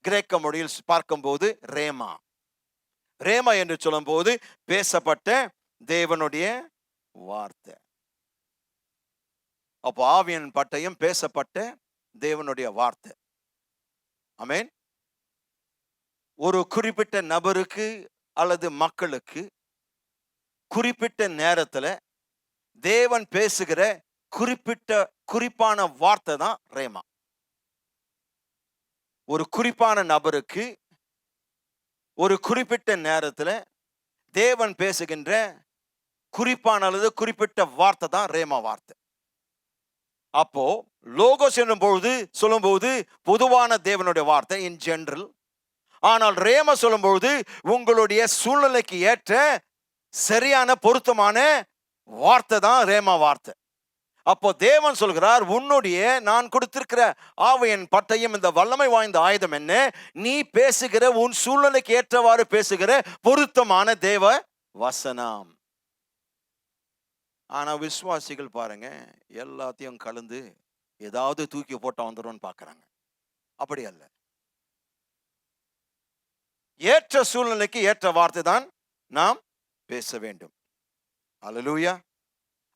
கிரேக்க மொழியில் பார்க்கும்போது ரேமா. ரேமா என்று சொல்லும் போது பேசப்பட்ட தேவனுடைய வார்த்தை. அப்போ ஆவியின் பட்டயம் பேசப்பட்ட தேவனுடைய வார்த்தை. ஆமென். ஒரு குறிப்பிட்ட நபருக்கு அல்லது மக்களுக்கு குறிப்பிட்ட நேரத்தில் தேவன் பேசுகிற குறிப்பான வார்த்தை தான் ரேமா. ஒரு குறிப்பான நபருக்கு ஒரு குறிப்பிட்ட நேரத்தில் தேவன் பேசுகின்ற குறிப்பான அல்லது குறிப்பிட்ட வார்த்தை தான் ரேமா வார்த்தை. அப்போ லோகோஸ் என்னும் பொழுது சொல்லும்போது பொதுவான தேவனுடைய வார்த்தை, இன் ஜெனரல். ஆனால் ரேமா சொல்லும்போது உங்களுடைய சூழ்நிலைக்கு ஏற்ற சரியான பொருத்தமான வார்த்தை தான் ரேமா வார்த்தை. அப்போ தேவன் சொல்கிறார், உன்னுடைய நான் கொடுத்திருக்கிற ஆவியின் பட்டயம், இந்த வல்லமை வாய்ந்த ஆயுதம் என்ன? நீ பேசுகிற, உன் சூழ்நிலைக்கு ஏற்றவாறு பேசுகிற பொருத்தமான தேவ வசனம். ஆனா விசுவாசிகள் பாருங்க, எல்லாத்தையும் கலந்து ஏதாவது தூக்கி போட்டா வந்துடும் பார்க்கறாங்க. அப்படி அல்ல. ஏற்ற சூழ்நிலைக்கு ஏற்ற வார்த்தை தான் நாம் பேச வேண்டும். அல்லேலூயா.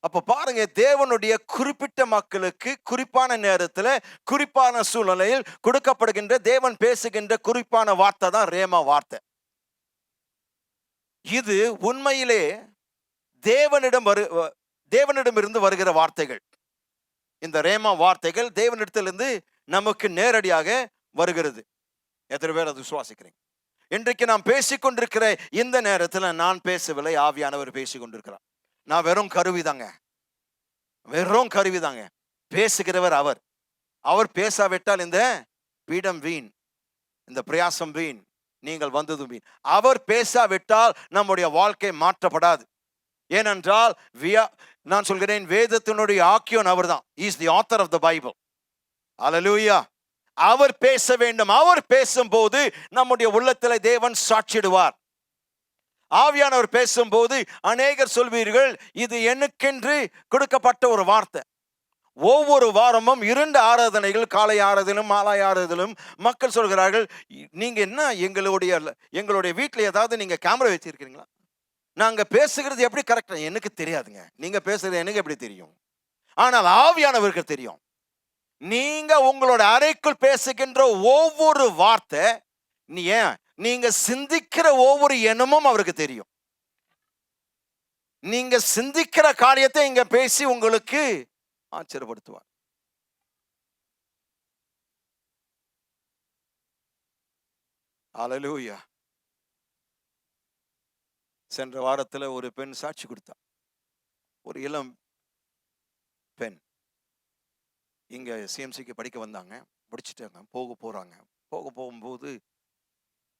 அப்ப பாருங்க, தேவனுடைய குறிப்பிட்ட மக்களுக்கு குறிப்பான நேரத்தில் குறிப்பான சூழ்நிலையில் கொடுக்கப்படுகின்ற தேவன் பேசுகின்ற குறிப்பான வார்த்தை தான் ரேமா வார்த்தை. இது உண்மையிலே தேவனிடமிருந்து வருகிற வார்த்தைகள். இந்த ரேமா வார்த்தைகள் தேவனிடத்திலிருந்து நமக்கு நேரடியாக வருகிறது. எத்தனை பேர் அது விசுவாசிக்கிறீங்க? இன்றைக்கு நாம் பேசிக்கொண்டிருக்கிற இந்த நேரத்தில் நான் பேசவில்லை, ஆவியானவர் பேசிக் கொண்டிருக்கிறார். நான் வெறும் கருவிதாங்க, வெறும் கருவிதாங்க. பேசுகிறவர் அவர். அவர் பேசாவிட்டால் இந்த பீடம் வீண், இந்த பிரயாசம் வீண், நீங்கள் வந்ததும் வீண். அவர் பேசாவிட்டால் நம்முடைய வாழ்க்கை மாற்றப்படாது. ஏனென்றால் நான் சொல்கிறேன், வேதத்தினுடைய ஆக்கியோன் அவர் தான். Is the author of the Bible. Hallelujah. அவர் பேச வேண்டும். அவர் பேசும்போது நம்முடைய உள்ளத்தில் தேவன் சாட்சிடுவார். ஆவியானவர் பேசும்போது அநேகர் சொல்வீர்கள், இது எனக்கென்று கொடுக்கப்பட்ட ஒரு வார்த்தை. ஒவ்வொரு வாரமும் 2 ஆராதனைகள், காலை ஆராதனையும் மாலை ஆராதனையும் மக்கள் சொல்கிறார்கள், நீங்க என்ன எங்களுடைய வீட்டில் ஏதாவது நீங்க கேமரா வச்சிருக்கீங்களா? நாங்க பேசுகிறது எப்படி கரெக்டா? எனக்கு தெரியாதுங்க. நீங்க பேசுறது எனக்கு எப்படி தெரியும்? ஆனால் ஆவியானவருக்கு தெரியும். நீங்க உங்களோட அறைக்குள் பேசுகின்ற ஒவ்வொரு வார்த்தை, நீங்க சிந்திக்கிற ஒவ்வொரு எண்ணமும் அவருக்கு தெரியும். நீங்க சிந்திக்கிற காரியத்தை இங்க பேசி உங்களுக்கு ஆச்சரியப்படுத்துவார். அல்லேலூயா. சென்ற வாரத்துல ஒரு பெண் சாட்சி கொடுத்தா. ஒரு இளம் பெண் இங்க சிஎம்சிக்கு படிக்க வந்தாங்க, முடிச்சுட்டாங்க, போகும்போது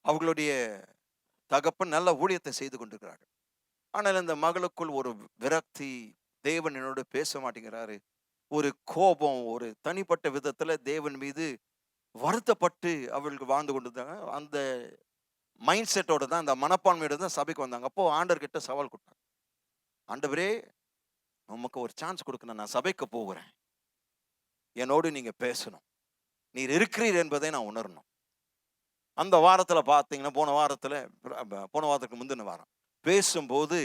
அவங்களுடைய தகப்பன் நல்ல ஊழியத்தை செய்து கொண்டிருக்கிறார்கள். ஆனால் இந்த மகளுக்குள் ஒரு விரக்தி, தேவன் என்னோட பேச மாட்டேங்கிறாரு, ஒரு கோபம், ஒரு தனிப்பட்ட விதத்துல தேவன் மீது வருத்தப்பட்டு அவர்களுக்கு வாழ்ந்து கொண்டிருந்தாங்க. அந்த மைண்ட் செட்டோட தான், அந்த மனப்பான்மையோட தான் சபைக்கு வந்தாங்க. அப்போ ஆண்டவர்கிட்ட சவால் கொடுத்தாங்க, ஆண்டவரே உமக்கு ஒரு சான்ஸ் கொடுக்கணும், நான் சபைக்கு போகிறேன், என்னோடு நீங்க பேசணும், நீர் இருக்கிறீர் என்பதை நான் உணரணும். அந்த வாரத்துல பார்த்தீங்கன்னா, போன வாரத்துக்கு முந்தின வாரம் பேசும்போது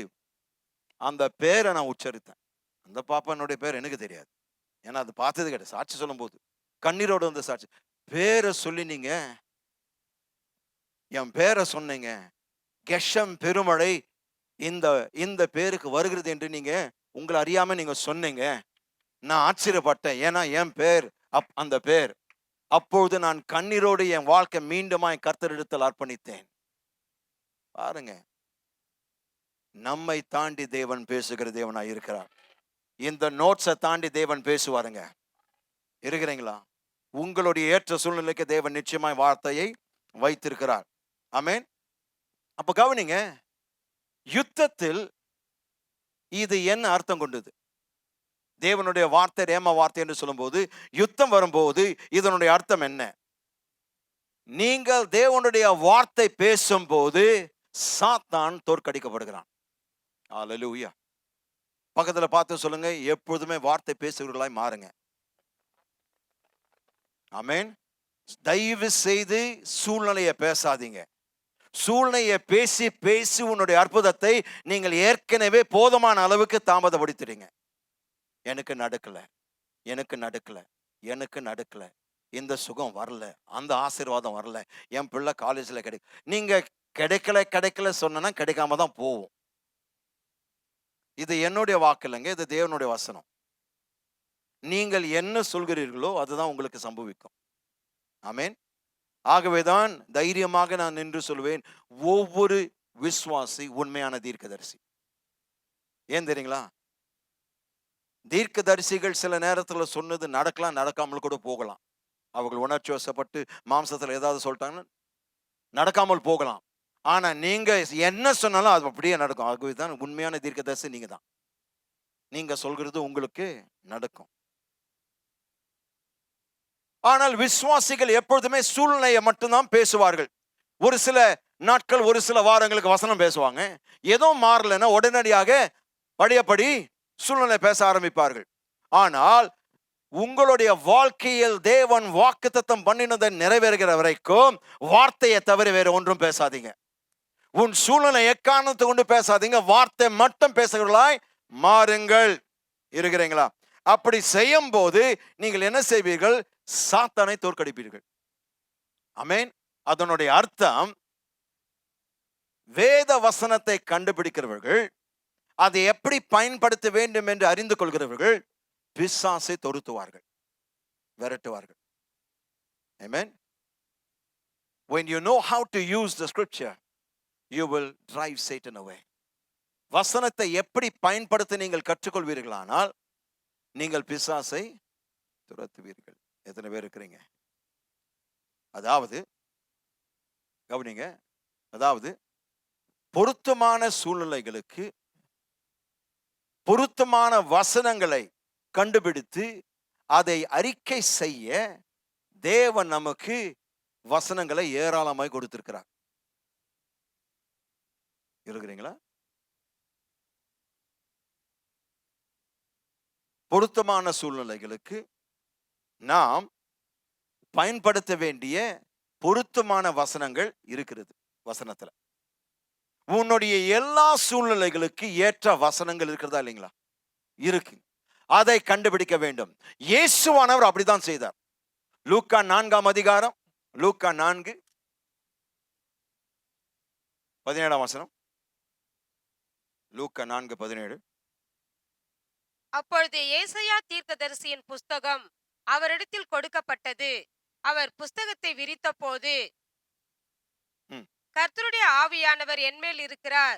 அந்த பேரை நான் உச்சரித்தேன். அந்த பாப்பானுடைய பேர் எனக்கு தெரியாது, ஏன்னா அது பார்த்தது கிடையாது. சாட்சி சொல்லும் போது கண்ணீரோட வந்து சாட்சி, பேரை சொல்லி நீங்க என் பேரை சொன்னீங்க, கெஷம் பெருமழை இந்த பேருக்கு வருகிறது என்று நீங்க உங்களை அறியாம நீங்க சொன்னீங்க. நான் ஆச்சரியப்பட்டேன், ஏன்னா என் பேர் அந்த பேர். அப்பொழுது நான் கண்ணீரோடு என் வாழ்க்கை மீண்டுமா என் கர்த்தரிடத்தில் அர்ப்பணித்தேன். பாருங்க, நம்மை தாண்டி தேவன் பேசுகிற தேவனா இருக்கிறார். இந்த நோட்ஸை தாண்டி தேவன் பேசுவாருங்க. இருக்கிறீங்களா? உங்களுடைய ஏற்ற சூழ்நிலைக்கு தேவன் நிச்சயமாய் வார்த்தையை வைத்திருக்கிறார். ஆமென். அப்ப கவனிங்க, யுத்தத்தில் இது என்ன அர்த்தம் கொண்டது? தேவனுடைய வார்த்தை, ரேமா வார்த்தை என்று சொல்லும்போது, யுத்தம் வரும்போது இதனுடைய அர்த்தம் என்ன? நீங்கள் தேவனுடைய வார்த்தை பேசும்போது சாத்தான் தோற்கடிக்கப்படுகிறான். அல்லேலூயா. பக்கத்துல பார்த்து சொல்லுங்க, எப்பொழுதுமே வார்த்தை பேசுகிறவர்களாய் மாறுங்க. ஆமென். தயவு செய்து சூழ்நிலையை பேசாதீங்க. சூழ்நிலையை பேசி உன்னுடைய அற்புதத்தை நீங்கள் ஏற்கனவே போதுமான அளவுக்கு தாமதப்படுத்துறீங்க. எனக்கு நடக்கல, இந்த சுகம் வரல, அந்த ஆசீர்வாதம் வரல, என் பிள்ளை காலேஜ்ல நீங்க கிடைக்கல சொன்னா கிடைக்காம தான் போகும். இது என்னுடைய வாக்கு இல்லைங்க, இது தேவனுடைய வசனம். நீங்கள் என்ன சொல்கிறீர்களோ அதுதான் உங்களுக்கு சம்பவிக்கும். ஆமென். ஆகவேதான் தைரியமாக நான் நின்று சொல்வேன், ஒவ்வொரு விசுவாசி உண்மையான தீர்க்கதரிசி. ஏன் தெரியுங்களா? தீர்க்கதரிசிகள் சில நேரத்தில் சொன்னது நடக்கலாம், நடக்காமல் கூட போகலாம். அவர்கள் உணர்ச்சி வசப்பட்டு மாம்சத்தில் ஏதாவது சொல்லிட்டாங்கன்னா நடக்காமல் போகலாம். ஆனா நீங்க என்ன சொன்னாலும் அது அப்படியே நடக்கும். ஆகவேதான் உண்மையான தீர்க்கதரிசி நீங்க தான். நீங்க சொல்கிறது உங்களுக்கு நடக்கும். ஆனால் விசுவாசிகள் எப்பொழுதுமே சூழ்நிலையை மட்டும்தான் பேசுவார்கள். ஒரு சில நாட்கள், ஒரு சில வாரங்களுக்கு வசனம் பேசுவாங்க. ஏதோ மாறலைன்னா உடனடியாக பழையபடி சூழ்நிலை பேச ஆரம்பிப்பார்கள். ஆனால் உங்களுடைய வாழ்க்கையில் தேவன் வாக்குத்தத்தம் பண்ணினதை நிறைவேறுகிற வரைக்கும் வார்த்தையை தவிர வேற ஒன்றும் பேசாதீங்க. உன் சூழ்நிலை எக்காரணத்தை கொண்டு பேசாதீங்க, வார்த்தை மட்டும் பேசுகிறவர்களாய் மாறுங்கள். இருக்கிறீங்களா? அப்படி செய்யும் போது நீங்கள் என்ன செய்வீர்கள்? சாத்தானை தோற்கடிப்பீர்கள். ஆமென். அதனுடைய அர்த்தம், வேத வசனத்தை கண்டுபிடிக்கிறவர்கள் அதை எப்படி பயன்படுத்த வேண்டும் என்று அறிந்து கொள்கிறவர்கள் பிசாசை தொடுத்துவார்கள், விரட்டுவார்கள். Amen. When you know how to use the scripture, you will drive Satan away. வசனத்தை எப்படி பயன்படுத்த நீங்கள் கற்றுக்கொள்வீர்களானால் நீங்கள் பிசாசை துரத்துவீர்கள். எத்தனை பேர் இருக்கிறீங்க? அதாவது கவனிங்க, அதாவது பொருத்தமான சூழ்நிலைகளுக்கு பொருத்தமான வசனங்களை கண்டுபிடித்து அதை அறிக்கை செய்ய தேவன் நமக்கு வசனங்களை ஏராளமாய் கொடுத்திருக்கிறார். இருக்கிறீங்களா? பொருத்தமான சூழ்நிலைகளுக்கு நாம் பயன்படுத்த வேண்டிய பொருத்தமான வசனங்கள் இருக்கிறது வசனத்துல. உன்னுடைய எல்லா சூழ்நிலைகளுக்கு ஏற்ற வசனங்கள் இருக்கிறதா இல்லைங்களா? இருக்கு. அதை கண்டுபிடிக்க வேண்டும். இயேசுவானவர் அப்படிதான் செய்தார். லூக்கா 4ஆம் அதிகாரம், லூக்கா 4:17 வசனம். லூக்கா 4:17. அப்பொழுது ஏசாயா தீர்க்கதரிசியின் புஸ்தகம் அவரிடத்தில் கொடுக்கப்பட்டது. அவர் புஸ்தகத்தை விரித்த போது, கர்த்தருடைய ஆவியானவர் என்மேல் இருக்கிறார்,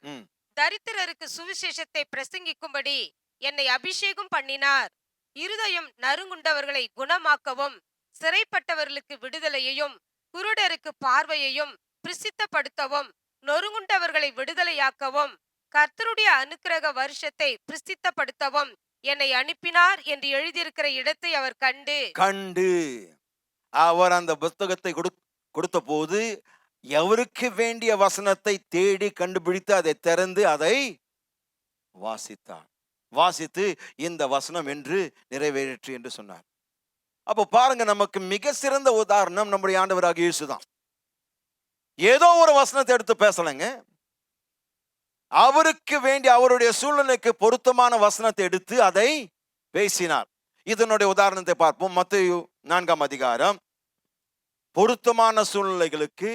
தரித்திரருக்கு சுவிசேஷத்தை பிரசங்கிக்கும்படி என்னை அபிஷேகம் பண்ணினார், இருதயம் நறுங்குண்டவர்களை குணமாக்கவும், சிறைப்பட்டவர்களுக்கு விடுதலையையும், குருடருக்கு பார்வையையும் பிரசித்தப்படுத்தவும், நொறுங்குண்டவர்களை விடுதலையாக்கவும், கர்த்தருடைய அனுக்கிரக வருஷத்தை பிரசித்தப்படுத்தவும் என்னை அனுப்பினார் என்று எழுதியிருக்கிற இடத்தை அவர் கண்டு அவர் அந்த புத்தகத்தை கொடுத்த போது எவருக்கு வேண்டிய வசனத்தை தேடி கண்டுபிடித்து அதை திறந்து அதை வாசித்தார். வாசித்து இந்த வசனம் என்று நிறைவேற்று என்று சொன்னார். அப்போ பாருங்க, நமக்கு மிக சிறந்த உதாரணம் நம்முடைய ஆண்டவராகிய இயேசுதான். ஏதோ ஒரு வசனத்தை எடுத்து பேசலைங்க. அவருக்கு வேண்டிய அவருடைய சூழ்நிலைக்கு பொருத்தமான வசனத்தை எடுத்து அதை பேசினார். இதனுடைய உதாரணத்தை பார்ப்போம். மத்தேயு 4ஆம் அதிகாரம். பொருத்தமான சூழ்நிலைகளுக்கு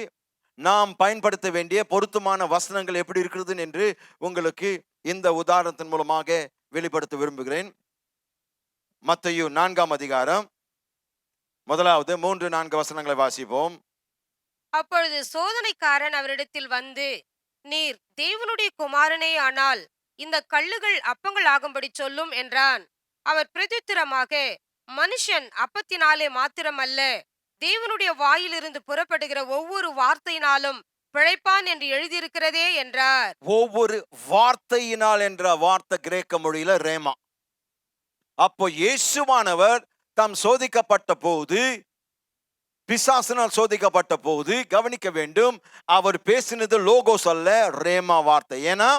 நாம் பயன்படுத்த வேண்டிய பொருத்தமான வசனங்கள் எப்படி இருக்கிறது என்று உங்களுக்கு இந்த உதாரணத்தின் மூலமாக வெளிப்படுத்த விரும்புகிறேன். மத்தேயு 4ஆம் அதிகாரம் முதலாவது 3-4 வசனங்களை வாசிப்போம். அப்பொழுது சோதனைக்காரன் அவரிடத்தில் வந்து, நீர் தேவனுடைய குமாரனே ஆனால் இந்த கல்லுகள் அப்பங்கள் ஆகும்படி சொல்லும் என்றான். அவர் பிரதித்திரமாக, மனுஷன் அப்பத்தினாலே மாத்திரமல்ல, தேவனுடைய வாயிலிருந்து புறப்படுகிற ஒவ்வொரு வார்த்தையினாலும் பிழைப்பான் என்று எழுதியிருக்கிறதே என்றார். ஒவ்வொரு வார்த்தையினால் என்ற வார்த்தை கிரேக்க மொழியில ரேமா. அப்போ இயேசுவானவர் தாம் சோதிக்கப்பட்ட போது, பிசாசினால் சோதிக்கப்பட்ட போது கவனிக்க வேண்டும், அவர் பேசினது லோகோஸ் அல்ல, ரேமா வார்த்தை. ஏன்னா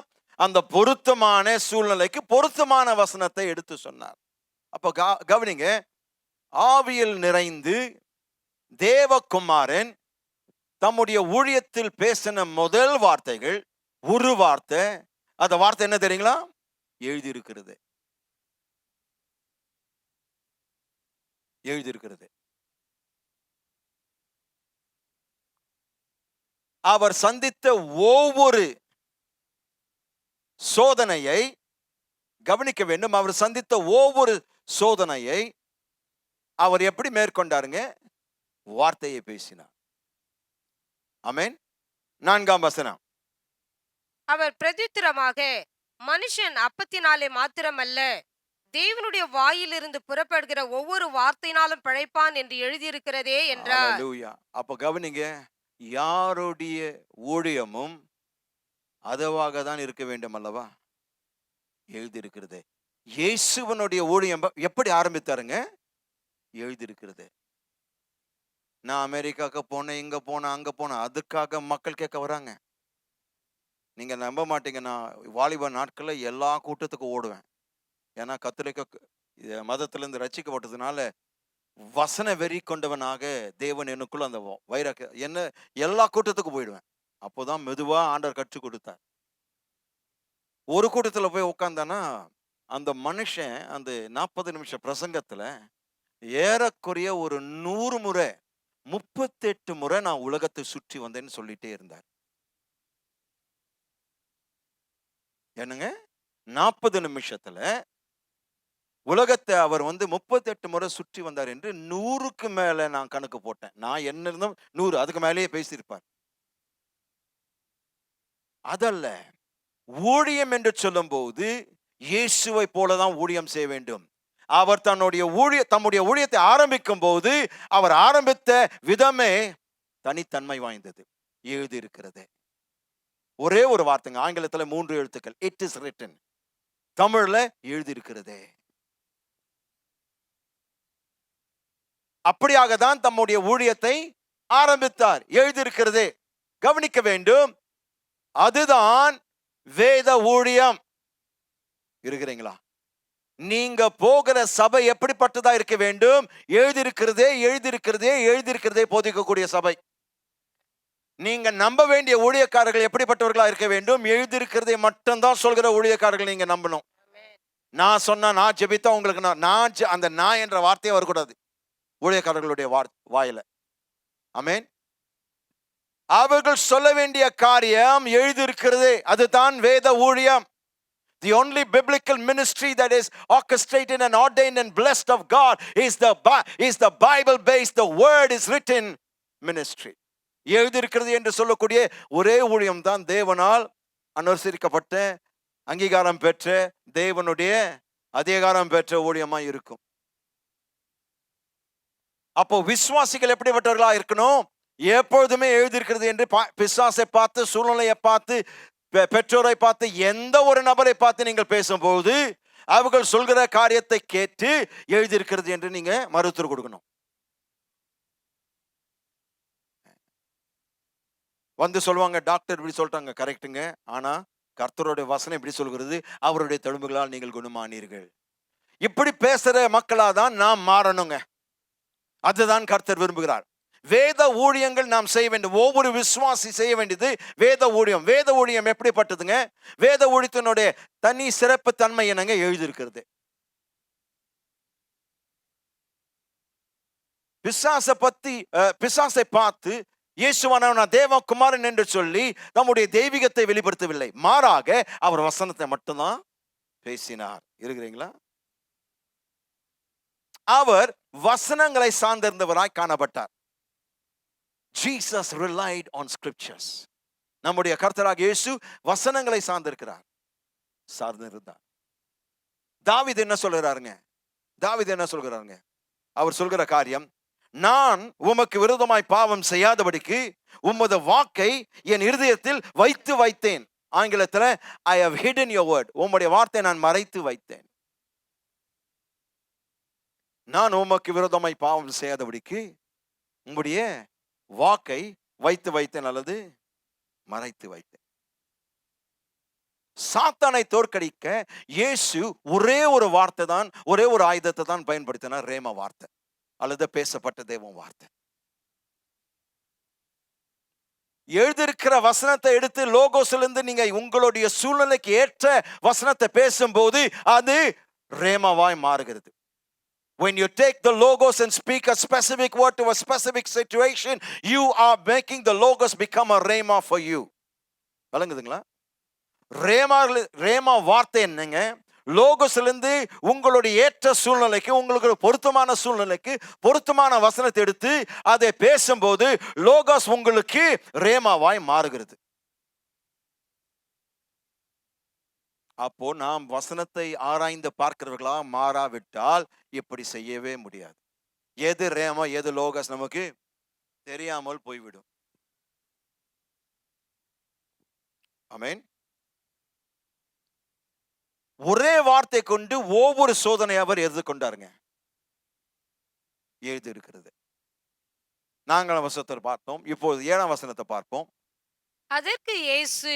அந்த பொருத்தமான சூழ்நிலைக்கு பொருத்தமான வசனத்தை எடுத்து சொன்னார். அப்போ கவனிங்க, ஆவியில் நிறைந்து தேவகுமாரன் தம்முடைய ஊழியத்தில் பேசின முதல் வார்த்தைகள் ஒரு வார்த்தை. அந்த வார்த்தை என்ன தெரியுங்களா? எழுதியிருக்கிறது. எழுதியிருக்கிறது. அவர் சந்தித்த ஒவ்வொரு சோதனையை கவனிக்க வேண்டும். அவர் சந்தித்த ஒவ்வொரு சோதனையை அவர் எப்படி மேற்கொண்டாருங்க? வார்த்தையை பேசினார். ஆமென். 4ஆம் வசனம். அவர் பிரதித்திரமாக, மனுஷன் அப்பத்தினாலே மாத்திரமல்ல, தேவனுடைய வாயிலிருந்து புறப்படுகிற ஒவ்வொரு வார்த்தையினாலும் பிழைப்பான் என்று எழுதியிருக்கிறதே என்றார். ஹல்லேலூயா. அப்ப கவனிங்க, யாருடைய ஊழியமும் அதுவாக தான் இருக்க வேண்டும் அல்லவா? எழுதியிருக்கிறது. இயேசுவனுடைய ஊழியம் எப்படி ஆரம்பித்தாருங்க? எழுதியிருக்கிறது. நான் அமெரிக்காவுக்கு போனேன், இங்க போனேன், அங்க போனேன், அதுக்காக மக்கள் கேட்க வராங்க. நீங்க நம்ப மாட்டீங்க, நான் வாலிப நாட்கள்ல எல்லா கூட்டத்துக்கும் ஓடுவேன். ஏன்னா கத்தோலிக்க மதத்திலிருந்து ரட்சிக்கப்பட்டதுனால வசன வெறி கொண்டவனாக தேவன் எனக்குள்ள அந்த வைராக்க என்ன எல்லா கூட்டத்துக்கும் போயிடுவேன். அப்போதான் மெதுவா ஆண்டவர் கற்றுக் கொடுத்தார். ஒரு கூட்டத்துல போய் உட்காந்தானா அந்த மனுஷன் அந்த 40 நிமிஷ பிரசங்கத்துல ஏறக்குறைய ஒரு 100 முறை 38 முறை நான் உலகத்தை சுற்றி வந்தேன்னு சொல்லிட்டே இருந்தார். என்னங்க, 40 நிமிஷத்துல உலகத்தை அவர் 38 முறை சுற்றி வந்தார் என்று 100க்கு மேல நான் கணக்கு போட்டேன். நான் என்ன இருந்தும் 100 அதுக்கு மேலேயே பேசியிருப்பார். அதல்ல, ஊழியம் என்று சொல்லும்போது இயேசுவை போலதான் ஊழியம் செய்ய வேண்டும். அவர் தம்முடைய ஊழியத்தை ஆரம்பிக்கும் போது அவர் ஆரம்பித்த விதமே தனித்தன்மை வாய்ந்தது. எழுதியிருக்கிறது. ஒரே ஒரு வார்த்தைங்க, ஆங்கிலத்துல 3 எழுத்துக்கள், இட் இஸ் ரிட்டன். தமிழ்ல எழுதியிருக்கிறதே. அப்படியாக தான் தம்முடைய ஊழியத்தை ஆரம்பித்தார். எழுதியிருக்கிறதே. கவனிக்க வேண்டும், அதுதான் வேத ஊழியம். இருக்கிறீங்களா? நீங்க போகிற சபை எப்படிப்பட்டதா இருக்க வேண்டும்? எழுதியிருக்கிறதே எழுதியிருக்கிறதே எழுதியிருக்கிறதே போதிக்கக்கூடிய சபை. நீங்க நம்ப வேண்டிய ஊழியக்காரர்கள் எப்படிப்பட்டவர்களா இருக்க வேண்டும்? எழுதியிருக்கிறதை மட்டும்தான் சொல்கிற ஊழியக்காரர்கள் நீங்க நம்பணும். நான் சொன்னா, நான் ஜெபித்தா உங்களுக்கு அந்த நான் என்ற வார்த்தையே வரக்கூடாது ஊழியக்காரர்களுடைய வாயில. ஆமென். அவர்கள் சொல்ல வேண்டிய காரியம் எழுதியிருக்கிறதே, அதுதான் வேத ஊழியம். The only biblical ministry that is orchestrated and ordained and blessed of God is the Bible based, the word is written ministry. எழுதியிருக்கிறது என்று சொல்லக்கூடிய ஒரே ஊழியம் தான் தேவனால் அனுசரிக்கப்பட்ட, அங்கீகாரம் பெற்ற, தேவனுடைய அதிகாரம் பெற்ற ஊழியமா இருக்கும். அப்போ விசுவாசிகள் எப்படிப்பட்டவர்களா இருக்கணும்? எப்பொழுதுமே எழுதியிருக்கிறது என்று பிசாசை பார்த்து, சூழ்நிலையை பார்த்து, பெற்றோரை பார்த்து, எந்த ஒரு நபரை பார்த்து நீங்கள் பேசும்போது அவர்கள் சொல்கிற காரியத்தை கேட்டு எழுதியிருக்கிறது என்று நீங்க மருத்துவர் கொடுக்கணும். சொல்லுவாங்க, டாக்டர் இப்படி சொல்லிட்டாங்க, கரெக்டுங்க, ஆனா கர்த்தருடைய வசனம் இப்படி சொல்கிறது, அவருடைய தழும்புகளால் நீங்கள் குணமானீர்கள். இப்படி பேசுற மக்களா தான் நாம் மாறணுங்க. அதுதான் கர்த்தர் விரும்புகிறார். வேத ஊழியங்கள் நாம் செய்ய வேண்டும். ஒவ்வொரு விசுவாசி செய்ய வேண்டியது வேத ஊழியம். வேத ஊழியம் எப்படிப்பட்டதுங்க? வேத ஊழியத்தினுடைய தனி சிறப்பு தன்மை என்னங்க? எழுதியிருக்கிறது. பிசாசை பார்த்து இயேசுவானவன் தேவகுமாரன் என்று சொல்லி நம்முடைய தெய்வீகத்தை வெளிப்படுத்தவில்லை, மாறாக அவர் வசனத்தை மட்டும்தான் பேசினார். இருக்கிறீங்களா? அவர் வசனங்களை சார்ந்திருந்தவராய் காணப்பட்டார். Jesus relied on scriptures. நம்முடைய கர்த்தராகிய இயேசு வசனங்களை சார்ந்திருக்கிறார், சார்ந்திருந்தார். தாவீது என்ன சொல்கிறாருங்க? அவர் சொல்கிற காரியம், நான் உமக்கு விரோதமாய் பாவம் செய்யாதபடிக்கு உமது வாக்கை என் இருதயத்தில் வைத்தேன். ஆங்கிலத்தில் I have hidden your word. உம்முடைய வார்த்தை நான் மறைத்து வைத்தேன். நான் உமக்கு விரோதமாய் பாவம் செய்யாதபடிக்கு உம்முடைய வாக்கை வைத்தேன் அல்லது மறைத்து வைத்தேன். சாத்தானை தோற்கடிக்க இயேசு ஒரே ஒரு வார்த்தை தான், ஒரே ஒரு ஆயுதத்தை தான் பயன்படுத்தினார், ரேமா வார்த்தை அல்லது பேசப்பட்ட தேவ வார்த்தை. எழுதியிருக்கிற வசனத்தை எடுத்து லோகோஸிலிருந்து நீங்க உங்களுடைய சூழ்நிலைக்கு ஏற்ற வசனத்தை பேசும்போது அது ரேமாவாய் மாறுகிறது. When you take the logos and speak a specific word to a specific situation, you are making the logos become a rhema for you. விளங்குதுங்களா? ரேமா வார்த்தை என்னங்க? லோகோஸிலிருந்து உங்களுடைய ஏற்ற சூழ்நிலைக்கு, உங்களுக்கு பொருத்தமான சூழ்நிலைக்கு பொருத்தமான வசனத்தை எடுத்து அதை பேசும்போது லோகோஸ் உங்களுக்கு ரேமாவாய் மாறுகிறது. அப்போ நாம் வசனத்தை ஆராய்ந்து பார்க்கிறவர்களா மாறாவிட்டால் இப்படி செய்யவே முடியாது. எது ரேமா எது லோகஸ் நமக்கு தெரியாமல் போய்விடும். ஆமென். ஒரே வார்த்தை கொண்டு ஒவ்வொரு சோதனை அவர் எதிர்கொண்டாருங்க. எழுதி இருக்கிறது. 4ஆம் வசனத்தை பார்த்தோம், இப்போது 7ஆம் வசனத்தை பார்ப்போம். அதற்கு இயேசு,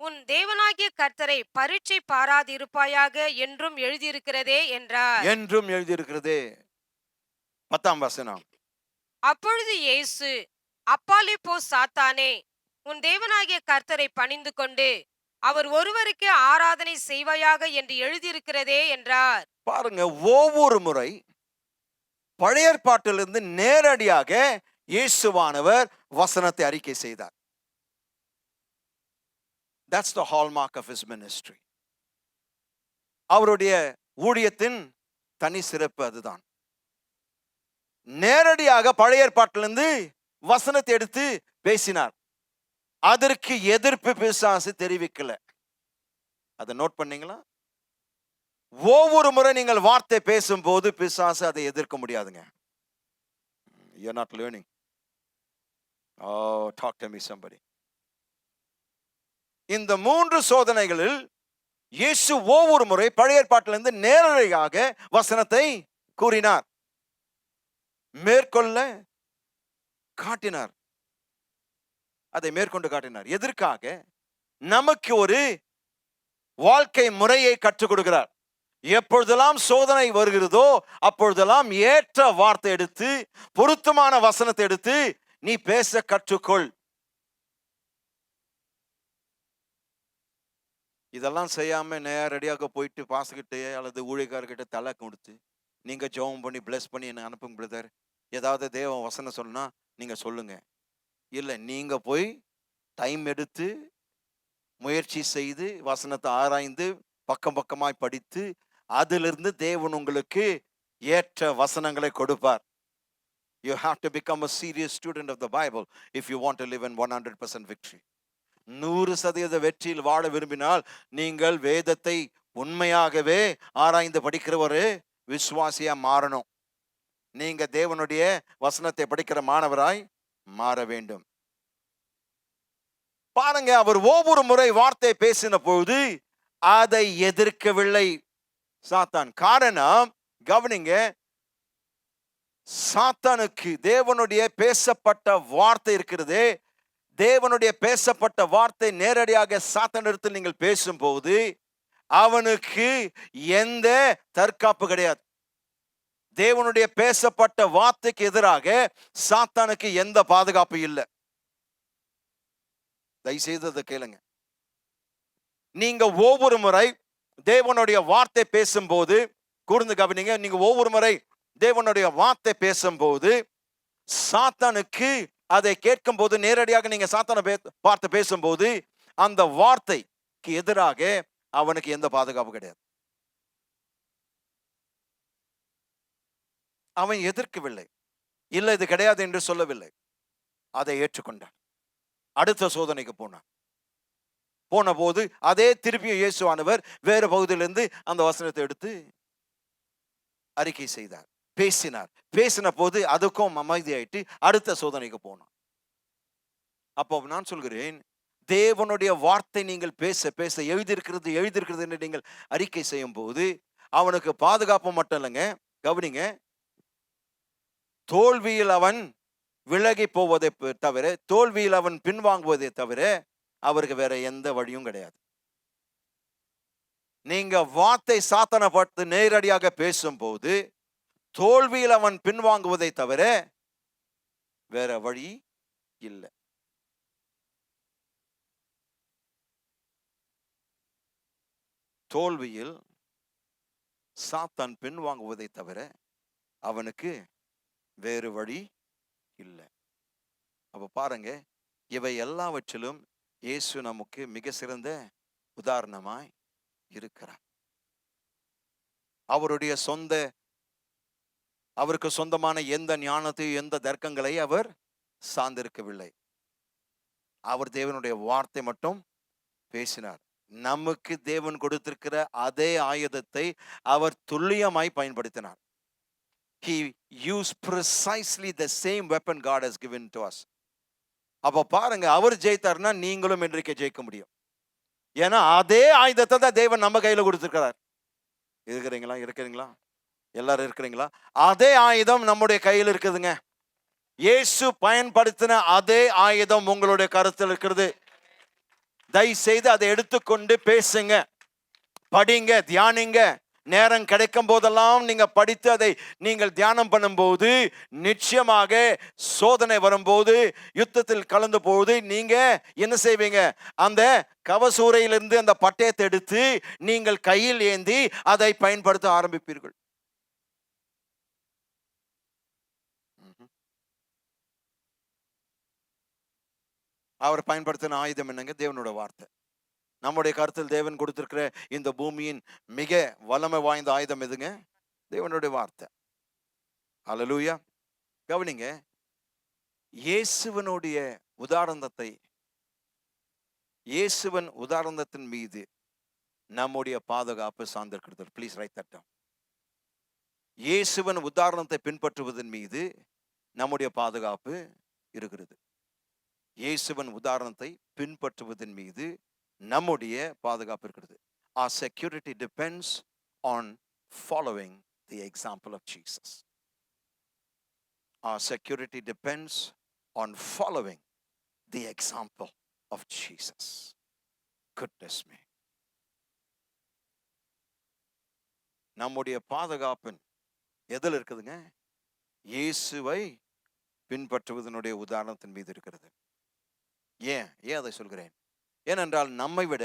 உன் தேவனாகிய கர்த்தரை பரீட்சை பாராதிருப்பாயாக என்றும் எழுதியிருக்கிறதே என்றார். என்றும் எழுதியிருக்கிறதே. 10ஆம் வசனம். அப்பொழுது இயேசு, அப்பாலே போ சாத்தானே, உன் தேவனாகிய கர்த்தரை பணிந்து கொண்டு அவர் ஒருவருக்கு ஆராதனை செய்வாயாக என்று எழுதியிருக்கிறதே என்றார். பாருங்க, ஒவ்வொரு முறை பழைய ஏற்பாட்டிலிருந்து நேரடியாக இயேசுவானவர் வசனத்தை அறிக்கை செய்தார். That's the hallmark of his ministry. அவருடைய ஊழியத்தின் தனி சிறப்பு அதுதான். நேரடியாக பழைய ஏற்பாட்டிலிருந்து வசனத்தை எடுத்து பேசினார். அதற்கு எதிர்ப்பு பிசாசு தெரிவிக்கல. அதை நோட் பண்ணீங்களா? ஒவ்வொரு முறை நீங்கள் வார்த்தை பேசும்போது பிசாசு அதை எதிர்க்க முடியாதுங்க. You're not learning. Oh, talk to me somebody. இந்த 3 சோதனைகளில் இயேசு ஒவ்வொரு முறை பழைய ஏற்பாட்டிலிருந்து நேரடியாக வசனத்தை கூறினார், மேற்கொள்ள காட்டினார். அதை மேற்கொண்டு காட்டினார். எதற்காக? நமக்கு ஒரு வாழ்க்கை முறையை கற்றுக் கொடுக்கிறார். எப்பொழுதெல்லாம் சோதனை வருகிறதோ அப்பொழுதெல்லாம் ஏற்ற வார்த்தை எடுத்து, பொருத்தமான வசனத்தை எடுத்து நீ பேச கற்றுக்கொள். இதெல்லாம் செய்யாம நேரடியாக போயிட்டு பாஸ்கிட்ட அல்லது ஊழியக்காரர்கிட்ட தலை கொடுத்து, நீங்க ஜெபம் பண்ணி பிளஸ் பண்ணி என்ன அனுப்புங்க பிரதர், ஏதாவது தேவ வசனம் சொன்னா நீங்க சொல்லுங்க. இல்லை, நீங்க போய் டைம் எடுத்து முயற்சி செய்து வசனத்தை ஆராய்ந்து பக்கம் பக்கமாய் படித்து அதிலிருந்து தேவன் உங்களுக்கு ஏற்ற வசனங்களை கொடுப்பார். You have to become a serious student of the Bible if you want to live in 100% victory. 100% வெற்றியில் வாழ விரும்பினால் நீங்கள் வேதத்தை உண்மையாகவே ஆராய்ந்து படிக்கிற ஒரு விசுவாசியா மாறணும். நீங்க தேவனுடைய வசனத்தை படிக்கிற மாணவராய் மாற வேண்டும். பாருங்க, அவர் ஒவ்வொரு முறை வார்த்தை பேசின பொழுது அதை எதிர்க்கவில்லை சாத்தான். காரணம், கவனிங்க, சாத்தானுக்கு தேவனுடைய பேசப்பட்ட வார்த்தை இருக்கிறது. தேவனுடைய பேசப்பட்ட வார்த்தை நேரடியாக சாத்தானிடத்தில் நீங்கள் பேசும்போது அவனுக்கு எந்த தற்காப்பு கிடையாது. தேவனுடைய பேசப்பட்ட வார்த்தைக்கு எதிராக சாத்தானுக்கு எந்த பாதுகாப்பு இல்லை. தயவுசெய்து அதை கேளுங்க. நீங்க ஒவ்வொரு முறை தேவனுடைய வார்த்தை பேசும்போது, கூர்ந்து கவனிங்க, நீங்க ஒவ்வொரு முறை தேவனுடைய வார்த்தை பேசும்போது சாத்தானுக்கு அதை கேட்கும் போது, நேரடியாக நீங்க சாத்தானை பார்த்து பேசும்போது அந்த வார்த்தைக்கு எதிராக அவனுக்கு எந்த பாதுகாப்பு கிடையாது. அவன் எதிர்க்கவில்லை, இல்லை இது கிடையாது என்று சொல்லவில்லை, அதை ஏற்றுக்கொண்டான். அடுத்த சோதனைக்கு போன போது அதே திருப்பியும் இயேசுவானவர் வேறு பகுதியிலிருந்து அந்த வசனத்தை எடுத்து அறிக்கை செய்தார், பேசினார். பேசின போது அதுக்கும் அமைதியாயிட்டு அடுத்த சோதனைக்கு போனான். அப்போ நான் சொல்கிறேன், தேவனுடைய வார்த்தை நீங்கள் பேச பேச எழுதியிருக்கிறது என்று நீங்கள் அறிக்கை செய்யும் போது அவனுக்கு பாதுகாப்பு மட்டும் இல்லைங்க. கவனிங்க, தோல்வியில் அவன் விலகி போவதை தவிர, தோல்வியில் அவன் பின்வாங்குவதை தவிர அவருக்கு வேற எந்த வழியும் கிடையாது. நீங்க வார்த்தை சாத்தானை பார்த்து நேரடியாக பேசும்போது தோல்வியில் அவன் பின்வாங்குவதை தவிர வேற வழி இல்லை. தோல்வியில் சாத்தான் பின்வாங்குவதை தவிர அவனுக்கு வேறு வழி இல்லை. அப்ப பாருங்க, இவை எல்லாவற்றிலும் இயேசு நமக்கு மிக சிறந்த உதாரணமாய் இருக்கிறார். அவருக்கு சொந்தமான எந்த ஞானத்தையும் எந்த தர்க்கங்களை அவர் சார்ந்திருக்கவில்லை. அவர் தேவனுடைய வார்த்தை மட்டும் பேசினார். நமக்கு தேவன் கொடுத்திருக்கிற அதே ஆயுதத்தை அவர் துல்லியமாய் பயன்படுத்தினார். He used precisely the same weapon God has given to us. அப்ப பாருங்க, அவர் ஜெயித்தார்னா நீங்களும் இன்றைக்கு ஜெயிக்க முடியும். ஏன்னா அதே ஆயுதத்தை தான் தேவன் நம்ம கையில கொடுத்திருக்கிறார். இருக்கிறீங்களா? எல்லாரும் இருக்கிறீங்களா? அதே ஆயுதம் நம்முடைய கையில் இருக்குதுங்க. இயேசு பயன்படுத்தின அதே ஆயுதம் உங்களுடைய கருத்தில் இருக்கிறது. தயவு செய்து அதை எடுத்துக்கொண்டு பேசுங்க, படிங்க, தியானிங்க. நேரம் கிடைக்கும் போதெல்லாம் நீங்க படித்து அதை நீங்கள் தியானம் பண்ணும்போது நிச்சயமாக சோதனை வரும்போது, யுத்தத்தில் கலந்து போது நீங்க என்ன செய்வீங்க? அந்த கவசூரையிலிருந்து அந்த பட்டயத்தை எடுத்து நீங்கள் கையில் ஏந்தி அதை பயன்படுத்த ஆரம்பிப்பீர்கள். அவர் பயன்படுத்தின ஆயுதம் என்னங்க? தேவனோட வார்த்தை. நம்முடைய கருத்தில் தேவன் கொடுத்திருக்கிற இந்த பூமியின் மிக வல்லமை வாய்ந்த ஆயுதம் எதுங்க? தேவனுடைய வார்த்தை. அல்லேலூயா. கவனிங்க, இயேசுவனுடைய உதாரணத்தை, இயேசுவன் உதாரணத்தின் மீது நம்முடைய பாதுகாப்பு சார்ந்திருக்கிறது. Please write that down. இயேசுவன் உதாரணத்தை பின்பற்றுவதன் மீது நம்முடைய பாதுகாப்பு இருக்கிறது. இயேசுவன் உதாரணத்தை பின்பற்றுவதன் மீது நம்முடைய பாதுகாப்பு இருக்கிறது. Our security depends on following the example of Jesus. Our security depends on following the example of Jesus. Goodness me. நம்முடைய பாதுகாப்பு எதில் இருக்குதுங்க? இயேசுவை பின்பற்றுவதனுடைய உதாரணத்தின் மீது இருக்கிறது. ஏன் அதை சொல்கிறேன்? ஏனென்றால் நம்மை விட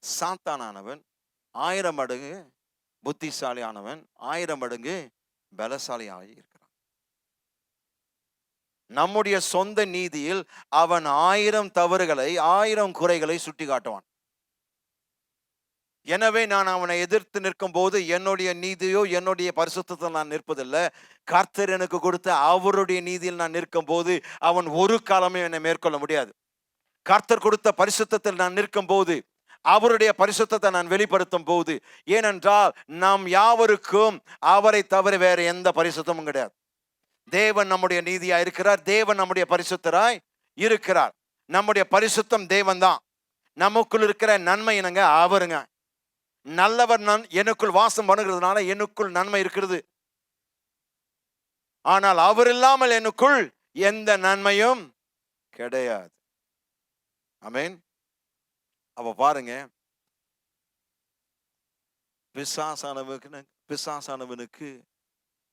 சாத்தானானவன் 1000 மடங்கு புத்திசாலியானவன், 1000 மடங்கு பலசாலியாக இருக்கிறான். நம்முடைய சொந்த நீதியில் அவன் 1000 தவறுகளை, 1000 குறைகளை சுட்டி காட்டுவான். எனவே நான் அவனை எதிர்த்து நிற்கும் போது என்னுடைய நீதியோ என்னுடைய பரிசுத்தத்தில் நான் நிற்பதில்லை. கர்த்தர் எனக்கு கொடுத்த அவருடைய நீதியில் நான் நிற்கும் போது அவன் ஒரு காலமே என்னை மேற்கொள்ள முடியாது. கர்த்தர் கொடுத்த பரிசுத்தத்தில் நான் நிற்கும் போது, அவருடைய பரிசுத்தத்தை நான் வெளிப்படுத்தும் போது, ஏனென்றால் நாம் யாவருக்கும் அவரை தவிர வேற எந்த பரிசுத்தமும் கிடையாது. தேவன் நம்முடைய நீதியா இருக்கிறார், தேவன் நம்முடைய பரிசுத்தராய் இருக்கிறார். நம்முடைய பரிசுத்தம் தேவன் தான். நமக்குள் இருக்கிற நன்மை என்னங்க? அவருங்க. நல்லவர் எனக்குள் வாசம் பண்ணுகிறதுனால எனக்குள் நன்மை இருக்கிறது. ஆனால் அவர் இல்லாமல் எனக்குள் எந்த நன்மையும் கிடையாது. ஆமென். அப்ப பாருங்க, பிசாசானவனுக்கு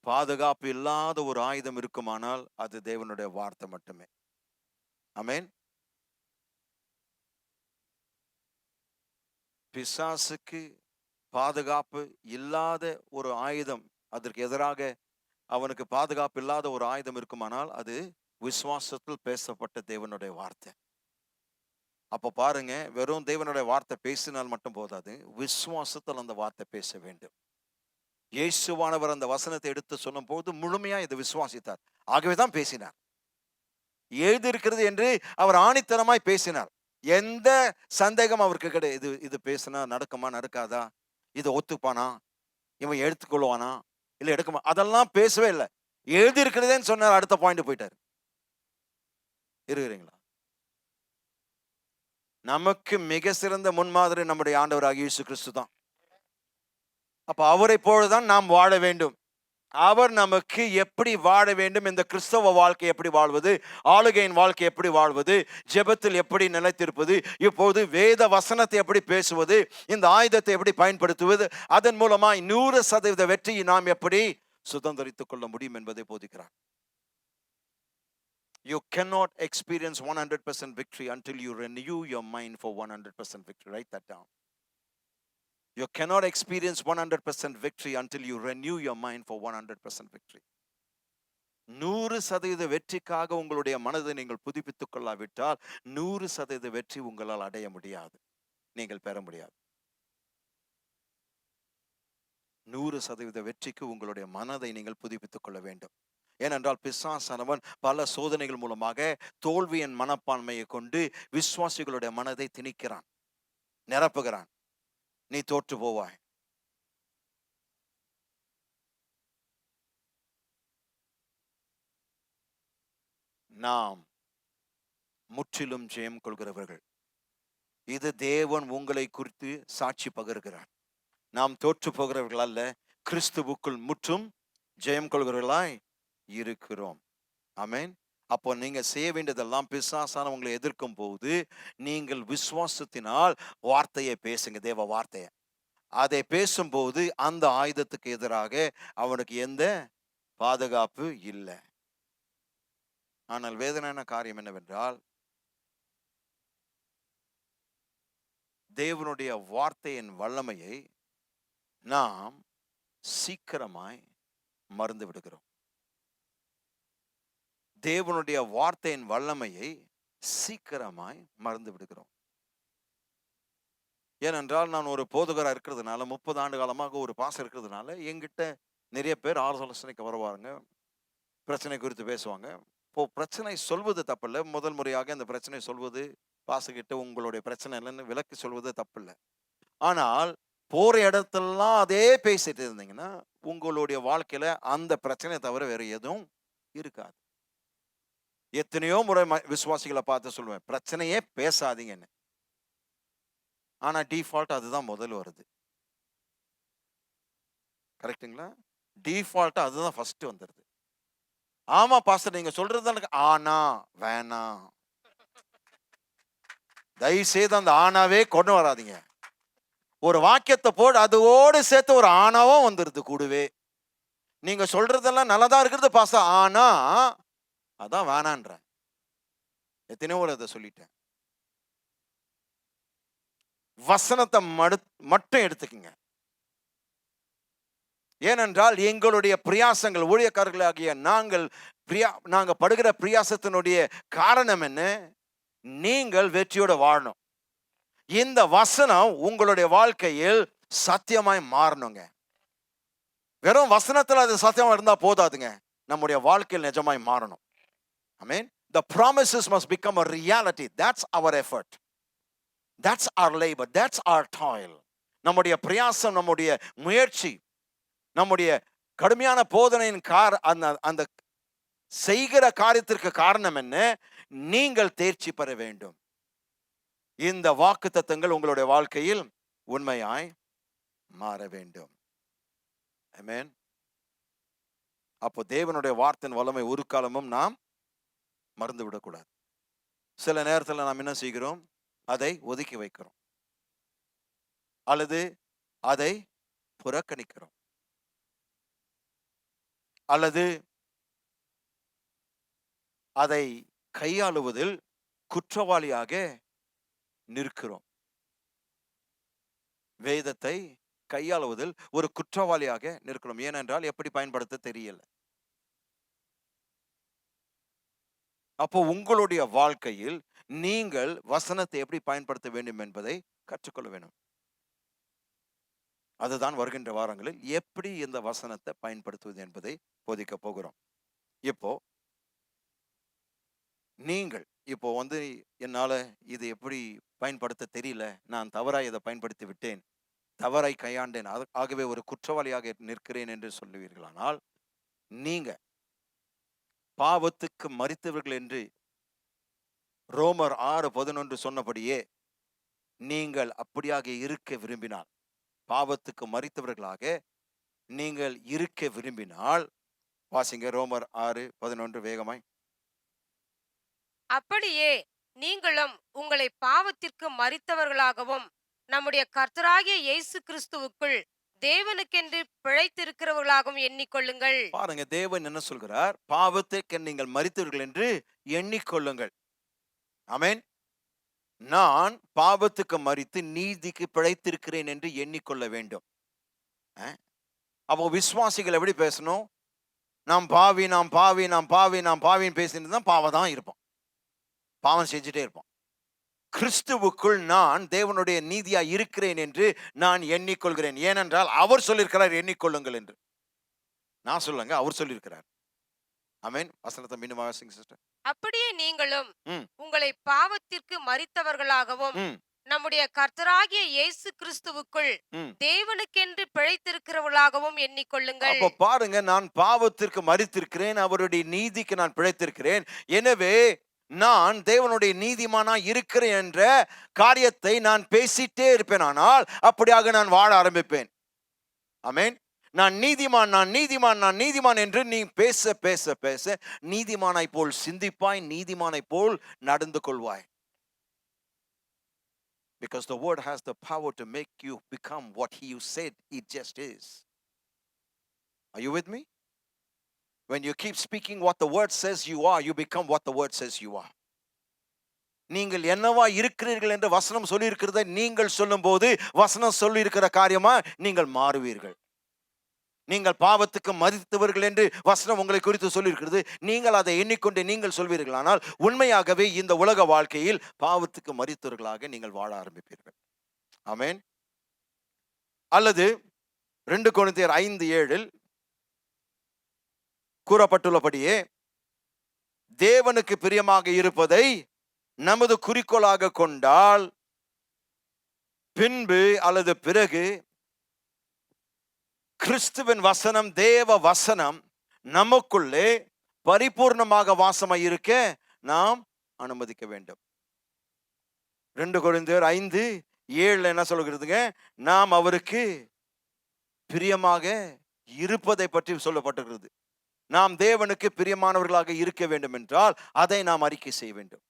பாதுகாப்பு இல்லாத ஒரு ஆயுதம் இருக்குமானால் அது தேவனுடைய வார்த்தை மட்டுமே. ஆமென். பிசாசுக்கு பாதுகாப்பு இல்லாத ஒரு ஆயுதம், அதற்கு எதிராக அவனுக்கு பாதுகாப்பு இல்லாத ஒரு ஆயுதம் இருக்குமானால் அது விசுவாசத்தில் பேசப்பட்ட தேவனுடைய வார்த்தை. அப்ப பாருங்க, வெறும் தேவனுடைய வார்த்தை பேசினால் மட்டும் போதாது, விசுவாசத்தில் அந்த வார்த்தை பேச வேண்டும். இயேசுவானவர் அந்த வசனத்தை எடுத்து சொன்னும் போது முழுமையா இதை விசுவாசித்தார். ஆகவேதான் பேசினார். எழுதியிருக்கிறது என்று அவர் ஆணித்தனமாய் பேசினார். எந்த சந்தேகம் அவருக்கு கிடையாது. இது பேசினா நடக்குமா, நடக்காதா, இதை ஒத்துப்பானா, இவன் எடுத்துக்கொள்வானா, இல்ல எடுக்குமா, அதெல்லாம் பேசவே இல்லை. எழுதி இருக்கிறதேன்னு சொன்னார். அடுத்த பாயிண்ட் போயிட்டாரு. இருக்கிறீங்களா? நமக்கு மிக சிறந்த முன்மாதிரி நம்முடைய ஆண்டவராகிய இயேசு கிறிஸ்து தான். அப்ப அவரை போலதான் நாம் வாழ வேண்டும். அவர் நமக்கு எப்படி வாழ வேண்டும், இந்த கிறிஸ்தவ வாழ்க்கை எப்படி வாழ்வது, ஆளுகையின் வாழ்க்கை எப்படி வாழ்வது, ஜெபத்தில் எப்படி நிலைத்திருப்பது, இப்போது வேத வசனத்தை எப்படி பேசுவது, இந்த ஆயுதத்தை எப்படி பயன்படுத்துவது, அதன் மூலமாய் 100% வெற்றியை நாம் எப்படி சுதந்திரித்துக் கொள்ள முடியும் என்பதை போதிக்கிறார். You cannot experience 100% victory until you renew your mind for 100% victory. Write that down. You cannot experience 100% victory until you renew your mind for 100% victory. 100% வெற்றிக்காக உங்களுடைய மனதை நீங்கள் புதுப்பித்துக் கொள்ளாவிட்டால் 100% வெற்றி உங்களால் அடைய முடியாது, நீங்கள் பெற முடியாது. 100% வெற்றிக்கு உங்களுடைய மனதை நீங்கள் புதுப்பித்துக் கொள்ள வேண்டும். ஏனென்றால் பிசாசானவன் பல சோதனைகள் மூலமாக தோல்வியின் மனப்பான்மையை கொண்டு விசுவாசிகளுடைய மனதை திணிக்கிறான், நிரப்புகிறான். நீ தோற்று போவாய். நாம் முற்றிலும் ஜெயம் கொள்கிறவர்கள். இது தேவன் உங்களை குறித்து சாட்சி பகர்கிறார். நாம் தோற்று போகிறவர்கள் அல்ல, கிறிஸ்துவுக்குள் முற்றும் ஜெயம் கொள்கிறவர்களாய் இருக்கிறோம். ஆமென். அப்போ நீங்க செய்ய வேண்டியதெல்லாம், பிசாசான உங்களை எதிர்க்கும் போது நீங்கள் விசுவாசத்தினால் வார்த்தையை பேசுங்க, தேவ வார்த்தையை. அதை பேசும்போது அந்த ஆயுதத்துக்கு எதிராக அவனுக்கு எந்த பாதுகாப்பு இல்லை. ஆனால் வேதனையான காரியம் என்னவென்றால், தேவனுடைய வார்த்தையின் வல்லமையை நாம் சீக்கிரமாய் மறந்து விடுகிறோம். தேவனுடைய வார்த்தையின் வல்லமையை சீக்கிரமாய் மறந்து விடுகிறோம். ஏனென்றால் நான் ஒரு போதகராக இருக்கிறதுனால 30 ஆண்டு காலமாக ஒரு பாசம் இருக்கிறதுனால என்கிட்ட நிறைய பேர் ஆலோசனைக்கு வருவாங்க, பிரச்சனை குறித்து பேசுவாங்க. இப்போ பிரச்சனை சொல்வது தப்பில்லை. முதல் முறையாக இந்த பிரச்சனை சொல்வது, பாசகிட்ட உங்களுடைய பிரச்சனை இல்லைன்னு விளக்கி சொல்வது தப்பில்லை. ஆனால் போற இடத்தெல்லாம் அதே பேசிட்டு இருந்தீங்கன்னா உங்களுடைய வாழ்க்கையில அந்த பிரச்சனையை தவிர வேற எதுவும் இருக்காது. எத்தனையோ முறை விசுவாசிகளை பார்த்து சொல்லுவேன், பிரச்சனையே பேசாதீங்கன்னு. ஆனா டிஃபால்ட் அதுதான் முதல் வருது. கரெக்டுங்களா? டிஃபால்ட் அதுதான் ஃபர்ஸ்ட் வந்துருது. ஆமா பாஸ்டர், நீங்க சொல்றது எனக்கு ஆனா வேணாம். தயவு செய்து அந்த ஆனாவே கொண்டு வராதீங்க. ஒரு வாக்கியத்தை போட்டு அதோடு சேர்த்து ஒரு ஆனாவும் வந்துருது கூடவே. நீங்க சொல்றதெல்லாம் நல்லதா இருக்கிறது பாஸ்டர், ஆனா அதான் வேணான்ற. எத்தனையோ ஒரு அதை சொல்லிட்டேன். வசனத்தை மட்டும் எடுத்துக்கங்க. ஏனென்றால் எங்களுடைய பிரியாசங்கள், ஊழியக்காரர்களாகிய நாங்க படுகிற பிரியாசத்தினுடைய காரணம் என்ன? நீங்கள் வெற்றியோட வாழணும். இந்த வசனம் உங்களுடைய வாழ்க்கையில் சத்தியமாய் மாறணுங்க. வெறும் வசனத்துல அது சத்தியமா இருந்தா போதாதுங்க, நம்முடைய வாழ்க்கையில் நிஜமாய் மாறணும். ஆமென். The promises must become a reality. That's our effort. That's our labor. That's our toil. நம்முடைய பிரயாசம், நம்முடைய முயற்சி, நம்முடைய கடுமையான போதனையின் அந்த செய்கிற காரியத்திற்கு காரணம் என்ன? நீங்கள் தேர்ச்சி பெற வேண்டும். இந்த வாக்குத்தத்தங்கள் உங்களுடைய வாழ்க்கையில் உண்மையாய் மாற வேண்டும். ஆமென். அப்போ தேவனுடைய வார்த்தையின் வல்லமை ஒரு காலமும் நாம் மறந்து விடக்கூடாது. சில நேரத்தில் நாம் என்ன செய்கிறோம்? அதை ஒதுக்கி வைக்கிறோம் அல்லது அதை புறக்கணிக்கிறோம் அல்லது அதை கையாளுவதில் குற்றவாளியாக நிற்கிறோம். வேதத்தை கையாளுவதில் ஒரு குற்றவாளியாக நிற்கிறோம். ஏனென்றால் எப்படி பயன்படுத்த தெரியல. அப்போ உங்களுடைய வாழ்க்கையில் நீங்கள் வசனத்தை எப்படி பயன்படுத்த வேண்டும் என்பதை கற்றுக்கொள்ள வேண்டும். அதுதான் வருகின்ற வாரங்களில் எப்படி இந்த வசனத்தை பயன்படுத்துவது என்பதை போதிக்க போகிறோம். இப்போ என்னால இது எப்படி பயன்படுத்த தெரியல, நான் தவறாய் இதை பயன்படுத்தி விட்டேன், தவறாய் கையாண்டேன், ஆகவே ஒரு குற்றவாளியாக நிற்கிறேன் என்று சொல்லுவீர்களானால், நீங்க பாவத்துக்கு மரித்தவர்கள் என்று ரோமர் 6:11 சொன்னபடியே நீங்கள் அப்படியாக இருக்க விரும்பினால், பாவத்துக்கு மரித்தவர்களாக நீங்கள் இருக்க விரும்பினால், வாசிங்க ரோமர் 6:11 வேகமாய். அப்படியே நீங்களும் உங்களை பாவத்திற்கு மரித்தவர்களாகவும் நம்முடைய கர்த்தராகிய இயேசு கிறிஸ்துவுக்குள் தேவனுக்கென்று பிழைத்திருக்கிறவர்களாகவும் எண்ணிக்கொள்ளுங்கள். பாருங்க, தேவன் என்ன சொல்கிறார்? பாவத்திற்கு நீங்கள் மரித்தவர்கள் என்று எண்ணிக்கொள்ளுங்கள். ஆமென். நான் பாவத்துக்கு மரித்து நீதிக்கு பிழைத்திருக்கிறேன் என்று எண்ணிக்கொள்ள வேண்டும். அப்போ விசுவாசிகள் எப்படி பேசணும்? நாம் பாவி, நாம் பாவி, நாம் பாவி, நாம் பாவின்னு பேசிட்டு தான் பாவம் தான் இருப்போம், பாவம் செஞ்சுட்டே இருப்போம். கிறிஸ்துவுக்குள் நான் தேவனுடைய நீதியா இருக்கிறேன் என்று நான் எண்ணிக்கொள்கிறேன். ஏனென்றால் அவர் சொல்லியிருக்கிறார் எண்ணிக்கொள்ளுங்கள் என்று. நான் சொல்லுங்க, அவர் சொல்லியிருக்கிறார். ஆமென். வசனத்தை மீண்டும் வாசிங்க சிஸ்டர். அப்படியே நீங்களும் உங்களை பாவத்திற்கு மரித்தவர்களாகவும் நம்முடைய கர்த்தராகிய இயேசு கிறிஸ்துவுக்குள் தேவனுக்கென்று பிழைத்திருக்கிறவர்களாகவும் எண்ணிக்கொள்ளுங்கள். அப்ப பாருங்க, நான் பாவத்திற்கு மரித்திருக்கிறேன், அவருடைய நீதிக்கு நான் பிழைத்திருக்கிறேன். எனவே நான் தேவனுடைய நீதிமானா இருக்கிறேன் என்ற காரியத்தை நான் பேசிட்டே இருப்பேன். ஆனால் அப்படியாக நான் வாழ ஆரம்பிப்பேன். ஆமென். நான் நீதிமான், நான் நீதிமான், நான் நீதிமான் என்று நீ பேச பேச பேச நீதிமானாய் போல் சிந்திப்பாய், நீதிமானாய் போல் நடந்து கொள்வாய். Because the word has the power to make you become what he said it just is. Are you with me? When you keep speaking what the word says you are, you become what the word says you are. நீங்கள் என்னவா இருக்கிறீர்கள் என்று வசனம் சொல்லி இருக்கிறதை நீங்கள் சொல்லும் போது வசனம் சொல்லி இருக்கிற காரியமா நீங்கள் மாறுவீர்கள். நீங்கள் பாவத்துக்கு மரித்தவர்கள் என்று வசனம் உங்களை குறித்து சொல்லி இருக்கிறது, நீங்கள் அதை எண்ணிக்கொண்டு நீங்கள் சொல்வீர்கள். ஆனால் உண்மையாகவே இந்த உலக வாழ்க்கையில் பாவத்துக்கு மரித்தவர்களாக நீங்கள் வாழ ஆரம்பிப்பீர்கள். ஆமென். அல்லது 2 கொரிந்தியர் 5:7 கூறப்பட்டுள்ளபடியே தேவனுக்கு பிரியமாக இருப்பதை நமது குறிக்கோளாக கொண்டால் பின்பு அல்லது பிறகு கிறிஸ்துவின் வசனம், தேவ வசனம் நமக்குள்ளே பரிபூர்ணமாக வாசமாய் இருக்க நாம் அனுமதிக்க வேண்டும். 2 கொரிந்தியர் 5:7 என்ன சொல்கிறதுங்க? நாம் அவருக்கு பிரியமாக இருப்பதை பற்றி சொல்லப்பட்டிருக்கிறது. நாம் தேவனுக்கு பிரியமானவர்களாக இருக்க வேண்டும் என்றால் அதை நாம் அறிக்கை செய்ய வேண்டும்.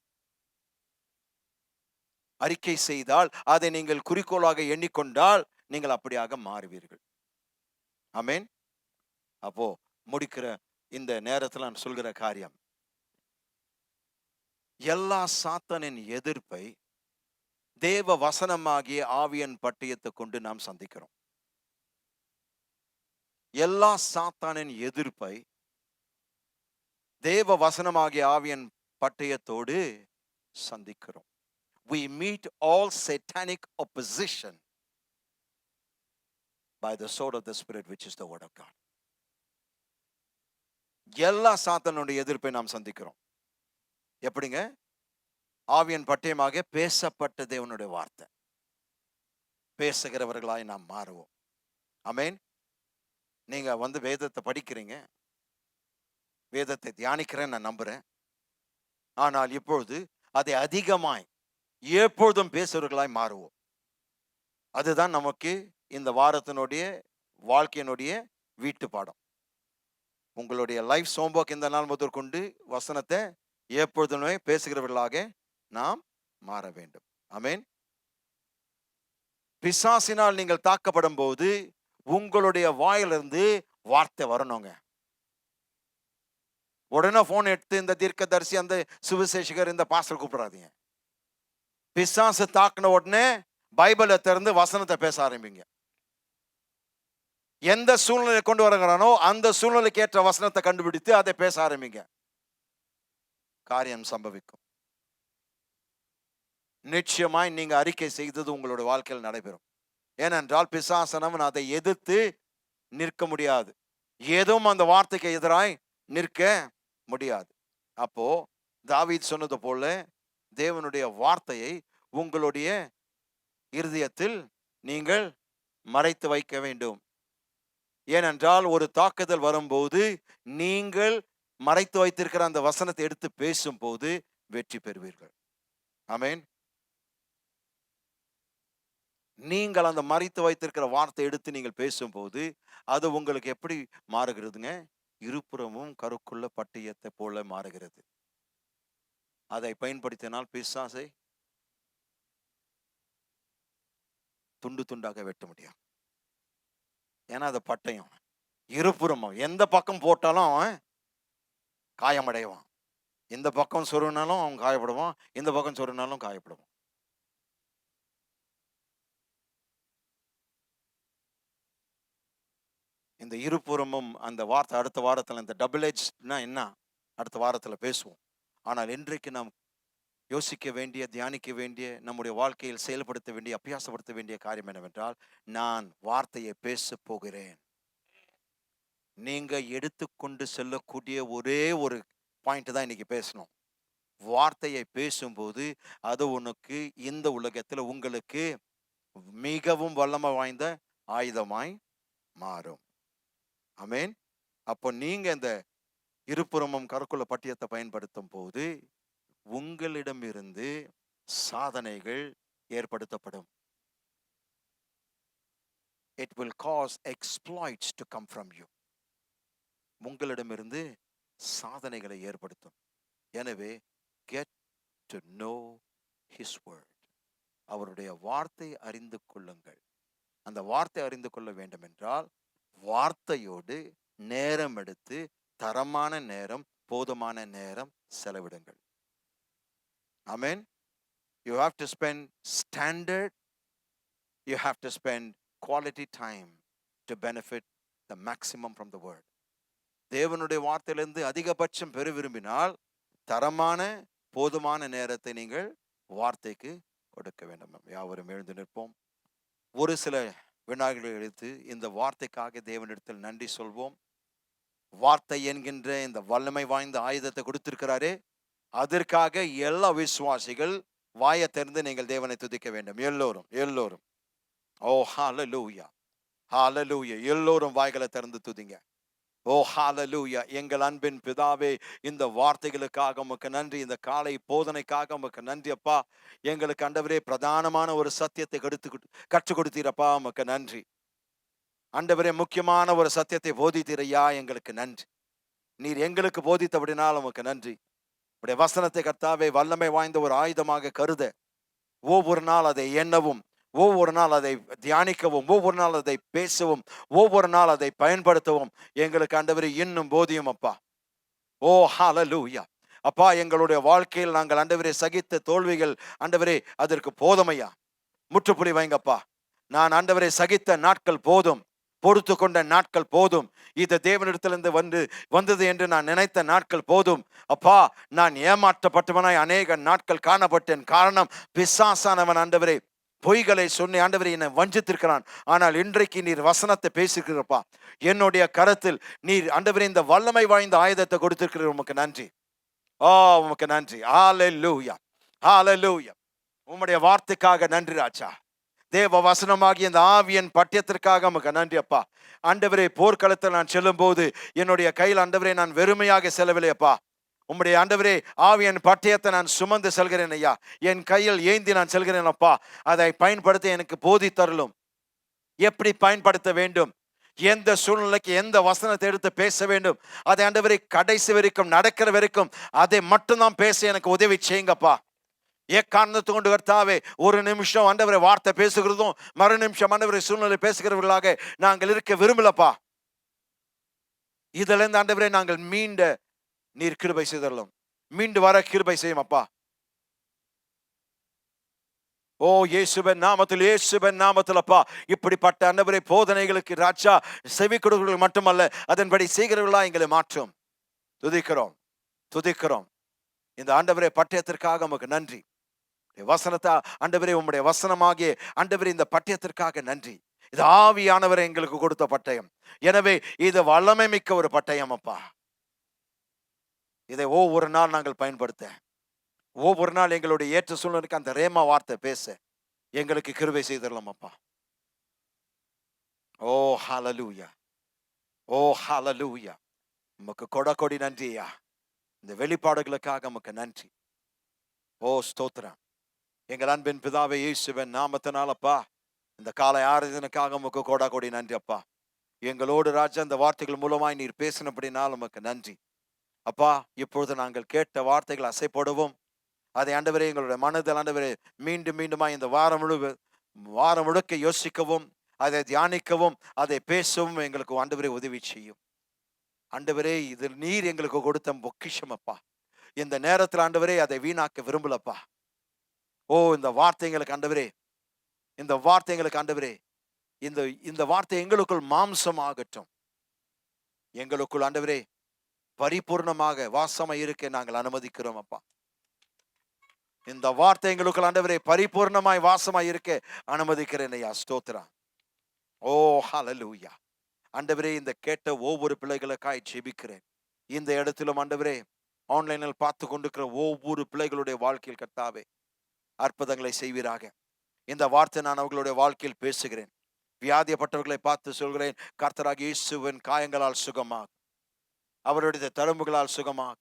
அறிக்கை செய்தால், அதை நீங்கள் குறிக்கோளாக எண்ணிக்கொண்டால் நீங்கள் அப்படியாக மாறுவீர்கள். ஆமென். அப்போ முடிக்கிற இந்த நேரத்தில் நான் சொல்கிற காரியம், எல்லா சாத்தானின் எதிர்ப்பை தேவ வசனமாகிய ஆவியின் பட்டயத்தை கொண்டு நாம் சந்திக்கிறோம். எல்லா சாத்தானின் எதிர்ப்பை தேவ வசனமாகிய ஆவியின் பட்டயத்தோடு சந்திக்கிறோம். We meet all satanic opposition by the sword of the Spirit, which is the word of God. எல்லா சாத்தானுடைய எதிர்ப்பை நாம் சந்திக்கிறோம். எப்படிங்க? ஆவியின் பட்டயமாக பேசப்பட்ட தேவனுடைய வார்த்தை, பேசுகிறவர்களாய் நாம் மாறுவோம். ஆமென். நீங்க வேதத்தை படிக்கிறீங்க, வேதத்தை தியானிக்கிறேன் நான் நம்புறேன். ஆனால் இப்பொழுது அதை அதிகமாய் எப்பொழுதும் பேசுறவர்களாய் மாறுவோம். அதுதான் நமக்கு இந்த வாரத்தினுடைய வாழ்க்கையினுடைய வீட்டு பாடம். உங்களுடைய லைஃப் சோம்போக்கு இந்த நாள் முதற்கொண்டு வசனத்தை எப்பொழுதுமே பேசுகிறவர்களாக நாம் மாற வேண்டும். ஆமென். பிசாசினால் நீங்கள் தாக்கப்படும் போது உங்களுடைய வாயிலிருந்து வார்த்தை வரணுங்க. உடனே போன் எடுத்து இந்த தீர்க்கதரிசி, அந்த சுவிசேஷகர், இந்த பாஸ்டர் கூப்பிடாதீங்க. பிசாசு தாக்கின உடனே பைபிளை திறந்து வசனத்தை பேச ஆரம்பிங்க. எந்த சூழ்நிலை கொண்டு வருகிறானோ அந்த சூழ்நிலைக்கு ஏற்ற வசனத்தை கண்டுபிடித்து அதை பேச ஆரம்பிங்க. காரியம் சம்பவிக்கும். நிச்சயமாய் நீங்க அறிக்கை செய்தது உங்களுடைய வாழ்க்கையில் நடைபெறும். ஏனென்றால் பிசாசனவன் அதை எதிர்த்து நிற்க முடியாது. ஏதும் அந்த வார்த்தைக்கு எதிராய் நிற்க முடியாது. அப்போ தாவீது சொன்னது போல தேவனுடைய வார்த்தையை உங்களுடைய இருதயத்தில் நீங்கள் மறைத்து வைக்க வேண்டும். ஏனென்றால் ஒரு தாக்குதல் வரும்போது நீங்கள் மறைத்து வைத்திருக்கிற அந்த வசனத்தை எடுத்து பேசும்போது வெற்றி பெறுவீர்கள். ஆமென். நீங்கள் அந்த மறைத்து வைத்திருக்கிற வார்த்தை எடுத்து நீங்கள் பேசும்போது அது உங்களுக்கு எப்படி மாறுகிறதுங்க? இருபுறமும் கருக்குள்ள பட்டயத்தை போல மாறுகிறது. அதை பயன்படுத்தினால் பிசாசை துண்டு துண்டாக வெட்ட முடியும். ஏன்னா அது பட்டயம். இருபுறமும் எந்த பக்கம் போட்டாலும் அவன் காயமடைவான். இந்த பக்கம் சொருனாலும் அவன் காயப்படுவான், இந்த பக்கம் சொருனாலும் காயப்படுவான். இந்த இருபுறமும் அந்த வார்த்தை அடுத்த வாரத்தில், இந்த டபுள் எட்ஜ்னா என்ன, அடுத்த வாரத்தில் பேசுவோம். ஆனால் இன்றைக்கு நாம் யோசிக்க வேண்டிய, தியானிக்க வேண்டிய, நம்முடைய வாழ்க்கையில் செயல்படுத்த வேண்டிய, அபியாசப்படுத்த வேண்டிய காரியம் என்னவென்றால், நான் வார்த்தையை பேச போகிறேன். நீங்க எடுத்துக்கொண்டு செல்லக்கூடிய ஒரே ஒரு பாயிண்ட் தான் இன்னைக்கு பேசணும். வார்த்தையை பேசும்போது அது உனக்கு இந்த உலகத்தில் உங்களுக்கு மிகவும் வல்லமை வாய்ந்த ஆயுதமாய் மாறும். ஆமென். அப்போ நீங்க இந்த இருபுறமும் கருக்குள்ள பட்டயத்தை பயன்படுத்தும் போது உங்களிடமிருந்து சாதனைகள் ஏற்படுத்தப்படும். It will cause exploits to come from you. உங்களிடமிருந்து சாதனைகளை ஏற்படுத்தும். எனவே get to know his word. அவருடைய வார்த்தை அறிந்து கொள்ளுங்கள். அந்த வார்த்தை அறிந்து கொள்ள வேண்டும் என்றால் வார்த்தையோடு நேரம் எடுத்து, தரமான நேரம், போதுமான நேரம் செலவிடுங்கள். Amen. You have to spend standard, you have to spend quality time to benefit the maximum from the word. தேவனுடைய வார்த்தையிலிருந்து அதிகபட்சம் பெற விரும்பினால் தரமான போதுமான நேரத்தை நீங்கள் வார்த்தைக்கு கொடுக்க வேண்டும். யாவரும் எழுந்து நிற்போம். ஒரு சில வினாடிகளை எடுத்து இந்த வார்த்தைக்காக தேவனிடத்தில் நன்றி சொல்வோம். வார்த்தை என்கின்ற இந்த வல்லமை வாய்ந்த ஆயுதத்தை கொடுத்திருக்கிறாரே, அதற்காக எல்லா விசுவாசிகள் வாயை திறந்து நீங்கள் தேவனை துதிக்க வேண்டும். எல்லோரும் எல்லோரும். ஓ ஹalleluya, ஹalleluya. எல்லோரும் வாய்களை திறந்து துதிங்க. ஓ ஹalleluya. எங்கள் அன்பின் பிதாவே, இந்த வார்த்தைகளுக்காக உமக்கு நன்றி. இந்த காலை போதனைக்காக உமக்கு நன்றி அப்பா. எங்களுக்கு ஆண்டவரே பிரதானமான ஒரு சத்தியத்தை கற்றுக் கொடுத்தீரப்பா, உமக்கு நன்றி. ஆண்டவரே முக்கியமான ஒரு சத்தியத்தை போதித்தீரையா, எங்களுக்கு நன்றி. நீர் எங்களுக்கு போதித்தபடினால் உமக்கு நன்றி. உடைய வசனத்தை கர்த்தாவே வல்லமை வாய்ந்த ஒரு ஆயுதமாக கருத, ஒவ்வொரு நாள் அதை எண்ணவும், ஒவ்வொரு நாள் அதை தியானிக்கவும், ஒவ்வொரு நாள் அதை பேசவும், ஒவ்வொரு நாள் அதை பயன்படுத்தவும் எங்களுக்கு ஆண்டவரே இன்னும் போதியும் அப்பா. ஓ ஹalleluya. அப்பா, எங்களுடைய வாழ்க்கையில் நாங்கள் ஆண்டவரே சகித்த தோல்விகள் ஆண்டவரே அதற்கு போதுமையா. முற்றுப்புள்ளி வைங்கப்பா. நான் ஆண்டவரே சகித்த நாட்கள் போதும், பொறுத்து கொண்ட நாட்கள் போதும், இது தேவனிடத்திலிருந்து வந்தது என்று நான் நினைத்த நாட்கள் போதும் அப்பா. நான் ஏமாற்றப்பட்டவனாய் அநேக நாட்கள் காணப்பட்டேன். காரணம், பிசாசானவன் ஆண்டவரே பொய்களை சொன்ன ஆண்டவரே என்னை வஞ்சித்திருக்கிறான். ஆனால் இன்றைக்கு நீர் வசனத்தை பேசியிருக்கிறப்பா. என்னுடைய கரத்தில் நீர் ஆண்டவரே இந்த வல்லமை வாய்ந்த ஆயுதத்தை கொடுத்திருக்கிற உமக்கு நன்றி. உமக்கு நன்றி. ஹalleluya, ஹalleluya. உம்முடைய வார்த்தைக்காக நன்றி ராஜா. தேவ வசனமாகிய இந்த ஆவியன் பட்டயத்திற்காக உமக்கு நன்றி அப்பா. ஆண்டவரே, போர்க்களத்தில் நான் செல்லும் போது என்னுடைய கையில் ஆண்டவரே நான் வெறுமையாக செல்லவில்லை அப்பா. உம்முடைய ஆண்டவரே ஆவியன் பட்டயத்தை நான் சுமந்து செல்கிறேன் ஐயா. என் கையில் ஏந்தி நான் செல்கிறேன் அப்பா. அதை பயன்படுத்த எனக்கு போதித்தருளும். எப்படி பயன்படுத்த வேண்டும், எந்த சூழ்நிலைக்கு எந்த வசனத்தை எடுத்து பேச வேண்டும், அதை ஆண்டவரே கடைசி வரைக்கும் நடக்கிற வரைக்கும் அதை மட்டும்தான் பேச எனக்கு உதவி செய்யுங்கப்பா. காரணத்தை கொண்டு கர்த்தாவே, ஒரு நிமிஷம் ஆண்டவரை வார்த்தை பேசுகிறதும் மறு நிமிஷம் ஆண்டவரை சூழ்நிலை பேசுகிறவர்களாக நாங்கள் இருக்க விரும்பலப்பா. இதுல இருந்து ஆண்டவரே நாங்கள் நீர் கிருபை செய்தரலாம். மீண்டு வர கிருபை செய்யும் அப்பா. ஓ இயேசுவின் நாமத்தில், இயேசுவின் நாமத்தில் அப்பா. இப்படிப்பட்ட ஆண்டவரே போதனைகளுக்கு ராஜா செவி கொடுக்கிறவர்கள் மட்டுமல்ல, அதன்படி செய்கிறவர்களா எங்களை மாற்றும். துதிக்கிறோம், துதிக்கிறோம். இந்த ஆண்டவரே பட்டயத்திற்காக உமக்கு நன்றி. வசனத்தை ஆண்டவரே, உம்முடைய வசனமாகிய ஆண்டவரே இந்த பட்டயத்திற்காக நன்றி. இது ஆவியானவரை எங்களுக்கு கொடுத்த பட்டயம். எனவே இது வல்லமை மிக்க ஒரு பட்டயம் அப்பா. இதை ஒவ்வொரு நாள் நாங்கள் பயன்படுத்த, ஒவ்வொரு நாள் எங்களுடைய ஏற்ற சூழ்நிலைக்கு அந்த ரேமா வார்த்தை பேச எங்களுக்கு கிருபை செய்திடலாம் அப்பா. ஓ ஹalleluya, ஓ ஹalleluya. உமக்கு கொடி நன்றியா. இந்த வெளிப்பாடுகளுக்காக உமக்கு நன்றி. ஓ ஸ்தோத்திரம். எங்கள் அன்பின் பிதாவே இயேசுவின் நாமத்தினாலப்பா, இந்த காலை ஆராதனைக்காக உமக்கு கோடி நன்றி அப்பா. எங்களோடு ராஜா இந்த வார்த்தைகள் மூலமாய் நீர் பேசினபடினால் உமக்கு நன்றி அப்பா. இப்பொழுது நாங்கள் கேட்ட வார்த்தைகள் அசைப்படவும், அதை ஆண்டவரே எங்களுடைய மனதில் ஆண்டவரே மீண்டும் மீண்டுமாய் இந்த வாரம் முழுக்க யோசிக்கவும், அதை தியானிக்கவும், அதை பேசவும் எங்களுக்கு ஆண்டவரே உதவி செய்யும். ஆண்டவரே, இது நீர் எங்களுக்கு கொடுத்த பொக்கிஷம் அப்பா. இந்த நேரத்தில் ஆண்டவரே அதை வீணாக்க விரும்பலப்பா. ஓ இந்த வார்த்தைங்களுக்கு ஆண்டவரே, இந்த வார்த்தைங்களுக்கு ஆண்டவரே, இந்த வார்த்தை எங்களுக்குள் மாம்சம் ஆகட்டும். எங்களுக்குள் ஆண்டவரே பரிபூர்ணமாக வாசமாய் இருக்க நாங்கள் அனுமதிக்கிறோம் அப்பா. இந்த வார்த்தை எங்களுக்குள் ஆண்டவரே பரிபூர்ணமாய் வாசமாய் இருக்க அனுமதிக்கிறேன் ஐயா. ஸ்தோத்திரா. ஓ ஹalleluya. ஆண்டவரே, இந்த கேட்ட ஒவ்வொரு பிள்ளைகளுக்காய் ஜெபிக்கிறேன். இந்த இடத்திலும் ஆண்டவரே ஆன்லைனில் பார்த்து கொண்டிருக்கிற ஒவ்வொரு பிள்ளைகளுடைய வாழ்க்கையில் கர்த்தாவே அற்புதங்களை செய்வீராக. இந்த வார்த்தை நான் அவர்களுடைய வாழ்க்கையில் பேசுகிறேன். வியாதியப்பட்டவர்களை பார்த்து சொல்கிறேன், கர்த்தராகிய இயேசுவின் காயங்களால் சுகமாக, அவருடைய தழும்புகளால் சுகமாக.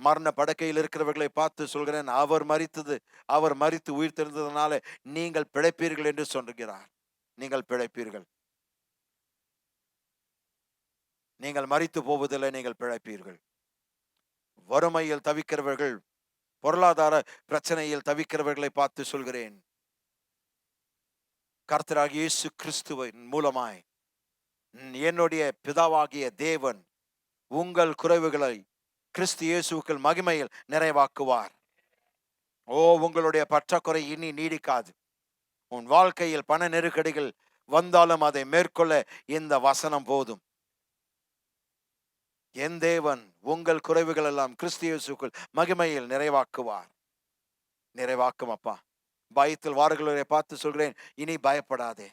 மரண படுக்கையில் இருக்கிறவர்களை பார்த்து சொல்கிறேன், அவர் மரித்து உயிர் தெரிந்ததுனால நீங்கள் பிழைப்பீர்கள் என்று சொல்கிறார். நீங்கள் பிழைப்பீர்கள். நீங்கள் மரித்து போவதில்லை, நீங்கள் பிழைப்பீர்கள். வறுமையில் தவிக்கிறவர்கள், பொருளாதார பிரச்சனையில் தவிக்கிறவர்களை பார்த்து சொல்கிறேன், கர்த்தராகிய இயேசு கிறிஸ்துவின் மூலமாய் என்னுடைய பிதாவாகிய தேவன் உங்கள் குறைவுகளை கிறிஸ்து இயேசுவுக்குள் மகிமையில் நிறைவாக்குவார். ஓ உங்களுடைய பற்றாக்குறை இனி நீடிக்காது. உன் வாழ்க்கையில் பண நெருக்கடிகள் வந்தாலும் அதை மேற்கொள்ள இந்த வசனம் போதும். என் தேவன் உங்கள் குறைவுகள் எல்லாம் கிறிஸ்து இயேசுவுக்குள் மகிமையில் நிறைவாக்குவார். நிறைவாக்கும் அப்பா. பயத்தில் வாருகிறவரை பார்த்து சொல்கிறேன், இனி பயப்படாதே.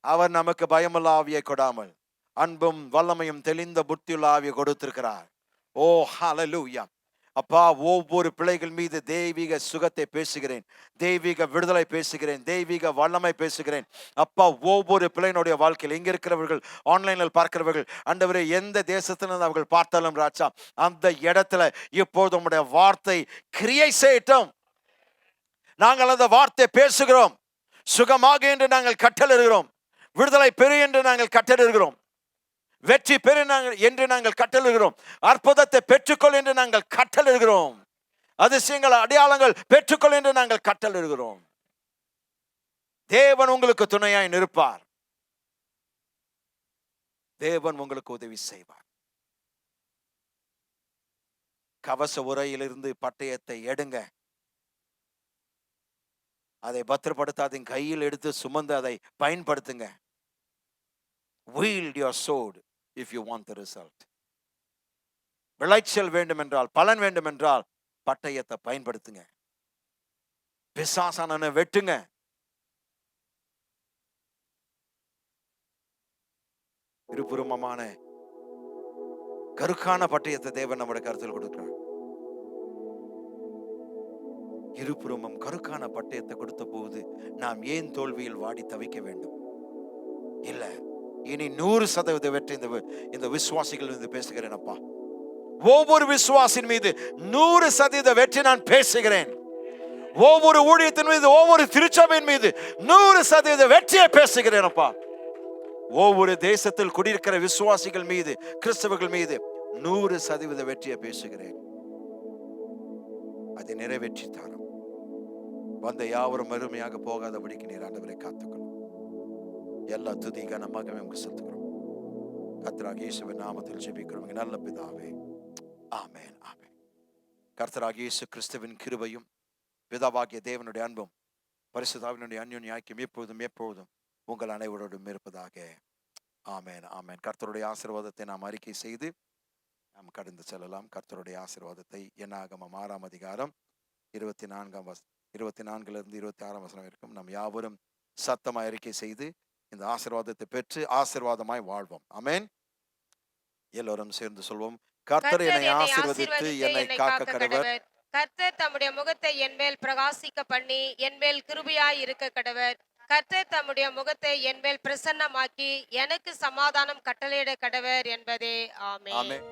அவர் நமக்கு பயமுள்ள ஆவியை கொடாமல் அன்பும் வல்லமையும் தெளிந்த புத்தியுள்ள ஆவியை கொடுத்திருக்கிறார். ஓ ஹல்லேலூயா. அப்பா, ஒவ்வொரு பிள்ளைகள் மீது தெய்வீக சுகத்தை பேசுகிறேன், தெய்வீக விடுதலை பேசுகிறேன், தெய்வீக வல்லமை பேசுகிறேன். அப்பா, ஒவ்வொரு பிள்ளையினுடைய வாழ்க்கையில் இங்க இருக்கிறவர்கள், ஆன்லைனில் பார்க்கிறவர்கள், ஆண்டவரே எந்த தேசத்திலிருந்து அவர்கள் பார்த்தாலும் ராஜா, அந்த இடத்துல இப்போது உம்முடைய வார்த்தை கிரியை செய்யட்டும். நாங்கள் அந்த வார்த்தை பேசுகிறோம். சுகமாக என்று நாங்கள் கட்டளையிடுகிறோம். விடுதலை பெறு என்று நாங்கள் கட்டளையிடுகிறோம். வெற்றி பெறு என்று நாங்கள் கட்டளையிடுகிறோம். அற்புதத்தை பெற்றுக்கொள் என்று நாங்கள் கட்டளையிடுகிறோம். அதிசயங்கள் அடையாளங்கள் பெற்றுக்கொள் என்று நாங்கள் கட்டளையிடுகிறோம். தேவன் உங்களுக்கு துணையாய் நிற்பார். தேவன் உங்களுக்கு உதவி செய்வார். கவச உரையிலிருந்து பட்டயத்தை எடுங்க. அதை பத்திரப்படுத்தாதீங்க. கையில் எடுத்து சுமந்து அதை பயன்படுத்துங்க. Wield your sword if you want the result. விளைச்சல் வேண்டும் என்றால், பலன் வேண்டும் என்றால் பட்டயத்தை பயன்படுத்துங்க. பிசாசானவனை வெட்டுங்க. இருபுறமான கருக்கான பட்டயத்தை தேவன் நம்முடைய கருத்தில் கொடுக்கிறார். இருபுறமும் கருக்கான பட்டயத்தை கொடுத்த போது நாம் ஏன் தோல்வியில் வாடி தவிக்க வேண்டும்? இல்ல, இனி 100% வெற்றி இந்த விசுவாசிகள் மீது பேசுகிறேன். அப்பா, ஒவ்வொரு விசுவாசின் மீது 100% வெற்றி நான் பேசுகிறேன். ஒவ்வொரு ஊழியத்தின் மீது, ஒவ்வொரு திருச்சபையின் மீது 100% வெற்றியை பேசுகிறேன். அப்பா, ஒவ்வொரு தேசத்தில் குடியிருக்கிற விசுவாசிகள் மீது, கிறிஸ்தவர்கள் மீது 100% வெற்றியை பேசுகிறேன். அதை நிறைவேற்றி தாரும். வந்த யாவரும் மறுமையாக போகாதபடிக்கு நீர் ஆண்டவரை காத்துக்கொள்ளும். எல்லா துதி கன மகிமை உமக்கு செலுத்துகிறோம். கர்த்தராகிய இயேசுவின் நாமத்தில் ஜெபிக்கிறோம் நல்ல பிதாவே. ஆமென், ஆமென். கர்த்தராகிய இயேசு கிறிஸ்துவின் கிருபையும் பிதாவாகிய தேவனுடைய அன்பும் பரிசுத்த ஆவியினுடைய அன்யோன்ய ஐக்கியம் எப்பொழுதும் உங்கள் அனைவரோடும் இருப்பதாக. ஆமென், ஆமென். கர்த்தருடைய ஆசீர்வாதத்தை நாம் அறிக்கை செய்து நாம் கடந்து செல்லலாம். கர்த்தருடைய ஆசீர்வாதத்தை என்னாகமம் 6ஆம் அதிகாரம் 24 26 வரைக்கும் நாம் யாவரும் சத்தமாய் அறிக்கை செய்து இந்த ஆசீர்வாதத்தை பெற்று ஆசீர்வாதமாய் வாழ்வோம். ஆமென். எல்லோரும் சேர்ந்து சொல்வோம். கர்த்தர் என்னை ஆசீர்வதித்து என்னை காக்க கடவர். கர்த்தர் தம்முடைய முகத்தை என் மேல் பிரகாசிக்க பண்ணி என் மேல் கிருபையாய் இருக்க கடவர். கர்த்தர் தம்முடைய முகத்தை என் மேல் பிரசன்னமாக்கி எனக்கு சமாதானம் கட்டளையிட கடவர் என்பதே. ஆமென்.